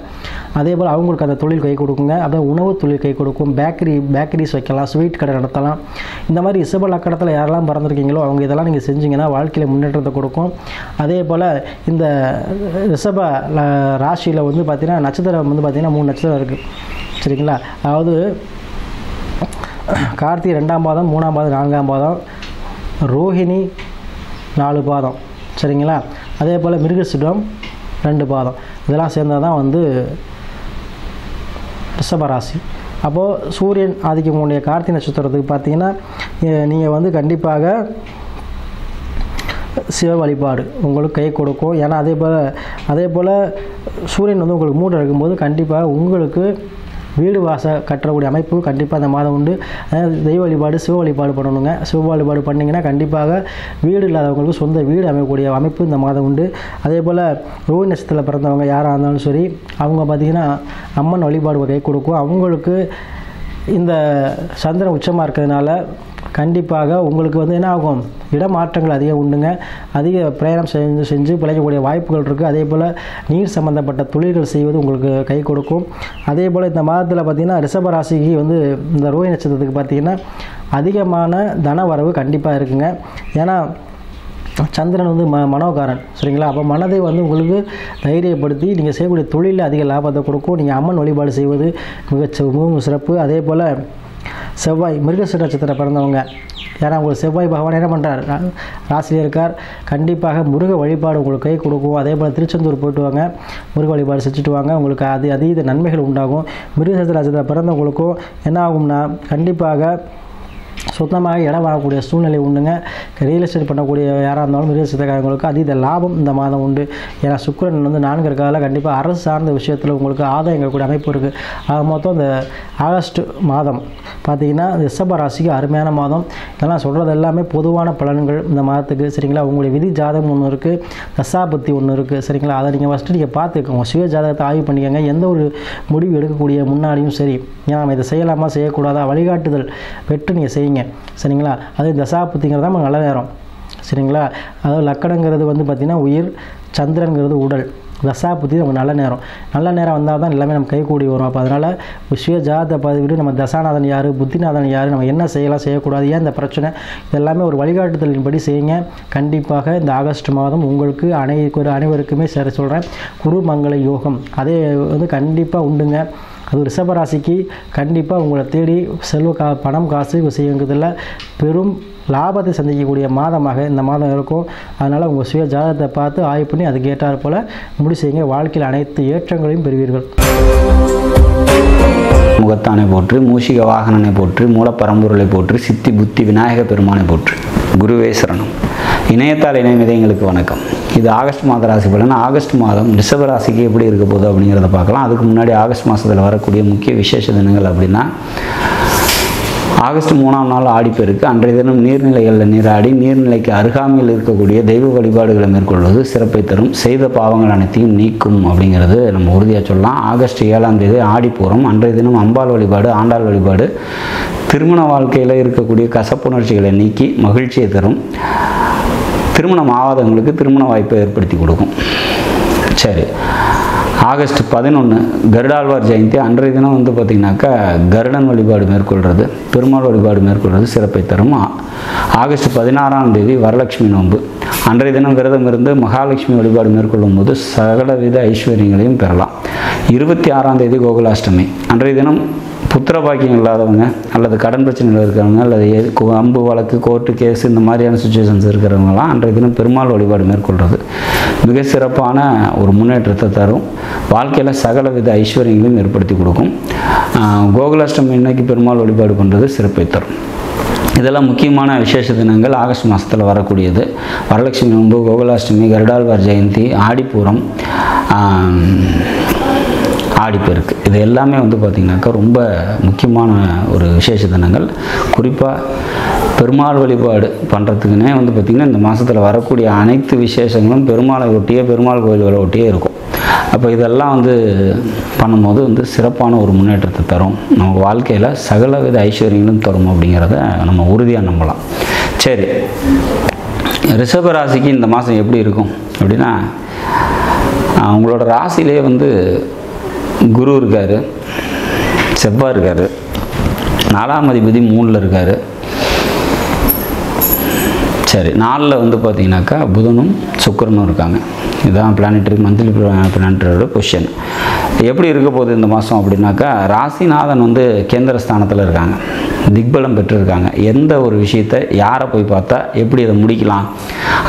அதே போல் அவங்களுக்கு அந்த தொழில் கை கொடுக்குங்க. அப்புறம் உணவு தொழில் கை கொடுக்கும். பேக்கரிஸ் வைக்கலாம், ஸ்வீட் கடை நடத்தலாம். இந்த மாதிரி ரிஷப லக்கணத்தில் யாரெல்லாம் பிறந்திருக்கீங்களோ அவங்க இதெல்லாம் நீங்கள் செஞ்சிங்கன்னா வாழ்க்கையில் முன்னேற்றத்தை கொடுக்கும். அதே போல் இந்த ரிஷப ராசியில் வந்து பார்த்திங்கன்னா நட்சத்திரம் வந்து பார்த்திங்கன்னா 3 நட்சத்திரம் இருக்குது, சரிங்களா. அதாவது கார்த்திகை 2ஆம் பாதம், 3ஆம் பாதம், 4ஆம் பாதம், ரோஹிணி 4 பாதம், சரிங்களா. அதே போல் மிருகசீரிடம் 2 பாதம். இதெல்லாம் சேர்ந்தால் தான் வந்து ரிஷபராசி. அப்போது சூரியன் ஆதிக்கக்கூடிய கார்த்திகை நட்சத்திரத்துக்கு பார்த்திங்கன்னா நீங்கள் வந்து கண்டிப்பாக சிவ வழிபாடு உங்களுக்கு கை கொடுக்கும். ஏன்னா அதே போல் சூரியன் வந்து உங்களுக்கு 3 இருக்கும்போது கண்டிப்பாக உங்களுக்கு வீடு வாசல் கட்டக்கூடிய அமைப்பு கண்டிப்பாக அந்த மாதம் உண்டு. அதாவது தெய்வ வழிபாடு, சிவ வழிபாடு பண்ணணுங்க. சிவ வழிபாடு பண்ணிங்கன்னா கண்டிப்பாக வீடு இல்லாதவங்களுக்கு சொந்த வீடு அமைக்கக்கூடிய அமைப்பு இந்த மாதம் உண்டு. அதே போல் ரோஹிணி நட்சத்திரத்தில் பிறந்தவங்க யாராக இருந்தாலும் சரி, அவங்க பார்த்திங்கன்னா அம்மன் வழிபாடு கை கொடுக்கும். அவங்களுக்கு இந்த சந்திரன் உச்சமாக இருக்கிறதுனால கண்டிப்பாக உங்களுக்கு வந்து என்ன ஆகும், இடமாற்றங்கள் அதிகம் உண்டுங்க. அதிக பிரயாணம் செஞ்சு பிழைக்கக்கூடிய வாய்ப்புகள் இருக்குது. அதே போல் நீர் சம்மந்தப்பட்ட தொழில்கள் செய்வது உங்களுக்கு கை கொடுக்கும். அதே போல் இந்த மாதத்தில் பார்த்திங்கன்னா ரிஷபராசிக்கு வந்து இந்த ரோஹிணி நட்சத்திரத்துக்கு பார்த்திங்கன்னா அதிகமான தன வரவு கண்டிப்பாக இருக்குங்க. ஏன்னா சந்திரன் வந்து மனோகாரன், சரிங்களா. அப்போ மனதை வந்து உங்களுக்கு தைரியப்படுத்தி நீங்கள் செய்யக்கூடிய தொழிலில் அதிக லாபத்தை கொடுக்கும். நீங்கள் அம்மன் வழிபாடு செய்வது மிகவும் சிறப்பு. அதே போல் செவ்வாய், மிருகசீரிட நட்சத்திரம் பிறந்தவங்க, ஏன்னா உங்களுக்கு செவ்வாய் பகவான் என்ன பண்ணுறார், ராசியில் இருக்கார். கண்டிப்பாக முருக வழிபாடு உங்களுக்கு கை கொடுக்கும். அதே போல் திருச்செந்தூர் போய்ட்டு வாங்க, முருக வழிபாடு செஞ்சுட்டு வாங்க, உங்களுக்கு அதீத நன்மைகள் உண்டாகும். மிருகசீரிட நட்சத்திரம் பிறந்தவங்களுக்கும் என்ன ஆகும்னா கண்டிப்பாக சொந்தமாக இடம் வாங்கக்கூடிய சூழ்நிலை உண்டுங்க. ரியல் எஸ்டேட் பண்ணக்கூடிய யாராக இருந்தாலும் ரியல் எஸ்டேட்காரங்களுக்கு அதீத லாபம் இந்த மாதம் உண்டு. ஏன்னா சுக்கிரன் வந்து 4 இருக்கிறதால கண்டிப்பாக அரசு சார்ந்த விஷயத்தில் உங்களுக்கு ஆதாயம் கூடிய அமைப்பு இருக்குது. ஆக மொத்தம் இந்த ஆகஸ்ட் மாதம் பார்த்திங்கன்னா ரிஷப ராசிக்கு அருமையான மாதம். இதெல்லாம் சொல்கிறது எல்லாமே பொதுவான பலன்கள் இந்த மாதத்துக்கு, சரிங்களா. உங்களுடைய விதி ஜாதகம் ஒன்று இருக்குது, தசாபத்தி ஒன்று இருக்குது, சரிங்களா. அதை நீங்கள் ஃபஸ்ட்டு நீங்கள் பார்த்துக்கோங்க, சுய ஜாதகத்தை ஆய்வு பண்ணிக்கோங்க. எந்த ஒரு முடிவு எடுக்கக்கூடிய முன்னாடியும் சரி, ஏன்னா நம்ம இதை செய்யலாமா செய்யக்கூடாதா வழிகாட்டுதல் பெற்று நீங்கள் செய்யுங்க, சரிங்களா. அது தசாபத்திங்கிறது தான் நல்ல நேரம், சரிங்களா. அதாவது லக்கணங்கிறது வந்து பார்த்திங்கன்னா உயிர், சந்திரங்கிறது உடல், தசாபுத்தி நமக்கு நல்ல நேரம் வந்தால் தான் எல்லாமே நம்ம கைகூடி வரும். அப்போ அதனால் சுய ஜாதகத்தை பதிவிட்டு நம்ம தசாநாதன் யார், புத்திநாதன் யார், நம்ம என்ன செய்யலாம் செய்யக்கூடாது, ஏன் இந்த பிரச்சனை, இதெல்லாமே ஒரு வழிகாட்டுதலின்படி செய்யுங்க. கண்டிப்பாக இந்த ஆகஸ்ட் மாதம் உங்களுக்கு அனைவருக்குமே சரி சொல்கிறேன், குருமங்கள யோகம் அதே வந்து கண்டிப்பாக உண்டுங்க. அது ரிஷபராசிக்கு கண்டிப்பாக உங்களை தேடி பணம் காசு விஷயங்கிறதுல பெரும் லாபத்தை சந்திக்கக்கூடிய மாதமாக இந்த மாதம் இருக்கும். அதனால் உங்கள் சுய ஜாதகத்தை பார்த்து ஆய்வு பண்ணி அதுக்கு ஏற்றாற் போல் முடி செய்யுங்க. வாழ்க்கையில் அனைத்து ஏற்றங்களையும் பெறுவீர்கள். முகத்தானை போற்று, மூஷிக வாகனனை போற்று, மூலப்பரம்பொருளை போற்று, சித்தி புத்தி விநாயக பெருமானை போற்று, குருவே சரணம். இணையத்தால் இணையமிதை எங்களுக்கு வணக்கம். இது ஆகஸ்ட் மாத ராசி பலன். ஆகஸ்ட் மாதம் ரிஷப ராசிக்கு எப்படி இருக்க போகுது அப்படிங்கிறத பார்க்கலாம். அதுக்கு முன்னாடி ஆகஸ்ட் மாதத்தில் வரக்கூடிய முக்கிய விசேஷ தினங்கள் அப்படின்னா, ஆகஸ்ட் 3ஆம் நாள் ஆடிப்பெருக்கு. அன்றைய தினம் நீர்நிலைகளில் நீராடி நீர்நிலைக்கு அருகாமையில் இருக்கக்கூடிய தெய்வ வழிபாடுகளை மேற்கொள்வது சிறப்பை தரும், செய்த பாவங்கள் அனைத்தையும் நீக்கும் அப்படிங்கிறது நம்ம உறுதியாக சொல்லலாம். ஆகஸ்ட் 7ஆம் தேதி ஆடிப்பூரம். அன்றைய தினம் அம்பாள் வழிபாடு, ஆண்டாள் வழிபாடு திருமண வாழ்க்கையில் இருக்கக்கூடிய கசப்புணர்ச்சிகளை நீக்கி மகிழ்ச்சியை தரும். திருமணம் ஆகாதவங்களுக்கு திருமண வாய்ப்பை ஏற்படுத்தி கொடுக்கும். சரி, ஆகஸ்ட் 11 கருடாழ்வார் ஜெயந்தி. அன்றைய தினம் வந்து பார்த்திங்கனாக்கா கருடன் வழிபாடு மேற்கொள்கிறது, பெருமாள் வழிபாடு மேற்கொள்வது சிறப்பை தரும். ஆகஸ்ட் 16ஆம் தேதி வரலட்சுமி நோன்பு. அன்றைய தினம் விரதம் இருந்து மகாலட்சுமி வழிபாடு மேற்கொள்ளும் போது சகலவித ஐஸ்வர்யங்களையும் பெறலாம். 26ஆம் தேதி கோகுலாஷ்டமி. அன்றைய தினம் புத்திர பாக்கியம் இல்லாதவங்க அல்லது கடன் பிரச்சனைகள் இருக்கிறவங்க அல்லது அம்பு வழக்கு கோர்ட்டு கேஸ் இந்த மாதிரியான சுச்சுவேஷன்ஸ் இருக்கிறவங்கலாம் அன்றைய தினம் பெருமாள் வழிபாடு மேற்கொள்கிறது மிக சிறப்பான ஒரு முன்னேற்றத்தை தரும். வாழ்க்கையில் சகலவித ஐஸ்வர்யங்களையும் ஏற்படுத்தி கொடுக்கும். கோகுலாஷ்டமி இன்னைக்கு பெருமாள் வழிபாடு பண்ணுறது சிறப்பை தரும். இதெல்லாம் முக்கியமான விசேஷ தினங்கள் ஆகஸ்ட் மாதத்தில் வரக்கூடியது. வரலட்சுமி நோன்பு, கோகுலாஷ்டமி, கருடாழ்வார் ஜெயந்தி, ஆடிப்பூரம், ஆடிப்பெருக்கு, இது எல்லாமே வந்து பார்த்திங்கனாக்கா ரொம்ப முக்கியமான ஒரு விசேஷ தினங்கள். குறிப்பாக பெருமாள் வழிபாடு பண்ணுறதுக்குன்னே வந்து பார்த்திங்கன்னா இந்த மாதத்தில் வரக்கூடிய அனைத்து விசேஷங்களும் பெருமாளை ஒட்டியே, பெருமாள் கோயில்களை ஒட்டியே இருக்கும். அப்போ இதெல்லாம் வந்து பண்ணும்போது வந்து சிறப்பான ஒரு முன்னேற்றத்தை தரும். நம்ம வாழ்க்கையில் சகலவித ஐஸ்வர்யங்களும் தரும் அப்படிங்கிறத நம்ம உறுதியாக நம்பலாம். சரி, ரிஷப ராசிக்கு இந்த மாதம் எப்படி இருக்கும் அப்படின்னா, அவங்களோட ராசியிலே வந்து குரு இருக்கார், செவ்வாய் இருக்கார், 4ஆம் அதிபதி 3ல் இருக்கார். சரி, 4ல் வந்து பார்த்திங்கனாக்கா புதனும் சுக்கிரனும் இருக்காங்க. இதுதான் பிளானட்டரி மந்த்லி பிளானட்டரியோட பொசிஷன். எப்படி இருக்க போகுது இந்த மாதம் அப்படின்னாக்கா, ராசிநாதன் வந்து கேந்திர ஸ்தானத்தில் இருக்காங்க, திக்பலம் பெற்றிருக்காங்க. எந்த ஒரு விஷயத்தை யாரை போய் பார்த்தா எப்படி அதை முடிக்கலாம்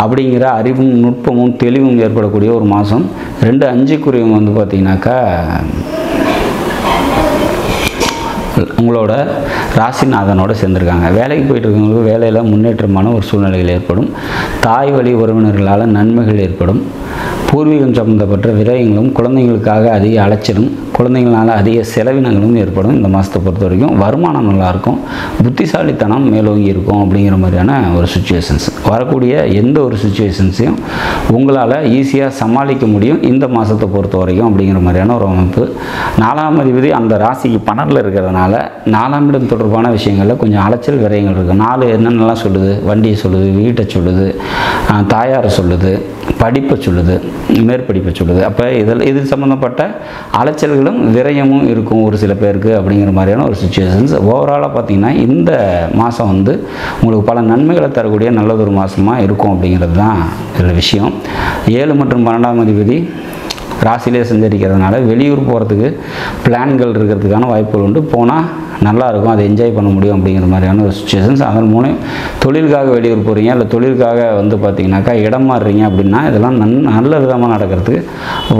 அப்படிங்கிற அறிவும் நுட்பமும் தெளிவும் ஏற்படக்கூடிய ஒரு மாதம். 2-5 வந்து பார்த்திங்கனாக்கா உங்களோட ராசிநாதனோடு சேர்ந்துருக்காங்க. வேலைக்கு போயிட்டு இருக்கவங்களுக்கு வேலையில் முன்னேற்றமான ஒரு சூழ்நிலைகள் ஏற்படும். தாய் வழி உறவினர்களால் நன்மைகள் ஏற்படும். பூர்வீகம் சம்பந்தப்பட்ட விரயங்களும், குழந்தைங்களுக்காக அதிக அலைச்சலும், குழந்தைங்களால் அதிக செலவினங்களும் ஏற்படும். இந்த மாதத்தை பொறுத்த வரைக்கும் வருமானம் நல்லாயிருக்கும், புத்திசாலித்தனம் மேலோங்கி இருக்கும் அப்படிங்கிற மாதிரியான ஒரு சுச்சுவேஷன்ஸ். வரக்கூடிய எந்த ஒரு சுச்சுவேஷன்ஸையும் உங்களால் ஈஸியாக சமாளிக்க முடியும் இந்த மாதத்தை பொறுத்த வரைக்கும் அப்படிங்கிற மாதிரியான ஒரு அமைப்பு. 4ஆம் அதிபதி அந்த ராசிக்கு 12ல் இருக்கிறதுனால 4ஆம் இடம் தொடர்பான விஷயங்களில் கொஞ்சம் அலைச்சல் விரயங்கள் இருக்குது. 4 என்னென்னலாம் சொல்லுது, வண்டியை சொல்லுது, வீட்டை சொல்லுது, தாயாரை சொல்லுது, படிப்பை சொல்லுது, மேற்படிப்பை சொல்லுது. அப்போ இது சம்மந்தப்பட்ட அலைச்சல்களும் விரயமும் இருக்கும் ஒரு சில பேருக்கு அப்படிங்கிற மாதிரியான ஒரு சுச்சுவேஷன்ஸ். ஓவராலாக பார்த்திங்கன்னா இந்த மாதம் வந்து உங்களுக்கு பல நன்மைகளை தரக்கூடிய நல்லதொரு மாதமாக இருக்கும் அப்படிங்கிறது தான் இதில் விஷயம். 7 மற்றும் 12ஆம் அதிபதி ராசியிலே சஞ்சரிக்கிறதுனால வெளியூர் போகிறதுக்கு பிளான்கள் இருக்கிறதுக்கான வாய்ப்புகள் உண்டு. போனால் நல்லாயிருக்கும், அதை என்ஜாய் பண்ண முடியும் அப்படிங்கிற மாதிரியான ஒரு சுச்சுவேஷன்ஸ். அதன் மூலம் தொழிலுக்காக வெளியூர் போகிறீங்க, இல்லை தொழிலுக்காக வந்து பார்த்திங்கனாக்கா இடம் மாறுறீங்க அப்படின்னா இதெல்லாம் நல்ல விதமாக நடக்கிறதுக்கு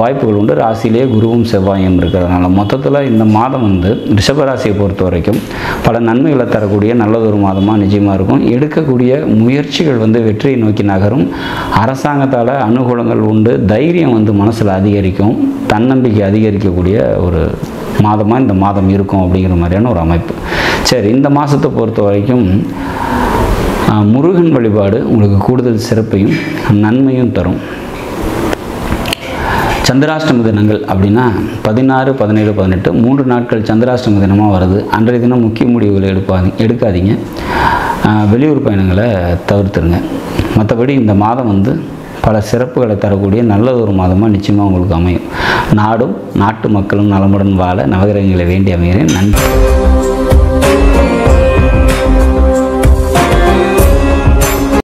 வாய்ப்புகள் உண்டு. ராசியிலே குருவும் செவ்வாயும் இருக்கிறதுனால மொத்தத்தில் இந்த மாதம் வந்து ரிஷபராசியை பொறுத்த வரைக்கும் பல நன்மைகளை தரக்கூடிய நல்லதொரு மாதமாக நிச்சயமாக இருக்கும். எடுக்கக்கூடிய முயற்சிகள் வந்து வெற்றியை நோக்கி நகரும். அரசாங்கத்தால் அனுகூலங்கள் உண்டு. தைரியம் வந்து மனசில் அதிகரிக்கும், தன்னம்பிக்கை அதிகரிக்கக்கூடிய ஒரு மாதமாக இந்த மாதம் இருக்கும் அப்படிங்கிற மாதிரியான ஒரு அமைப்பு. சரி, இந்த மாதத்தை பொறுத்த வரைக்கும் முருகன் வழிபாடு உங்களுக்கு கூடுதல் சிறப்பையும் நன்மையும் தரும். சந்திராஷ்டம தினங்கள் அப்படின்னா 16, 17, 18 3 நாட்கள் சந்திராஷ்டம தினமாக வருது. அன்றைய தினம் முக்கிய முடிவுகளை எடுக்காதீங்க. வெளியூர் பயணங்களை தவிர்த்துருங்க. மற்றபடி இந்த மாதம் வந்து பல சிறப்புகளை தரக்கூடிய நல்லதொரு மாதமாக நிச்சயமாக உங்களுக்கு அமையும். நாடும் நாட்டு மக்களும் நலமுடன் வாழ நவகிரகங்களை வேண்டி அமைகிறேன். நன்றி.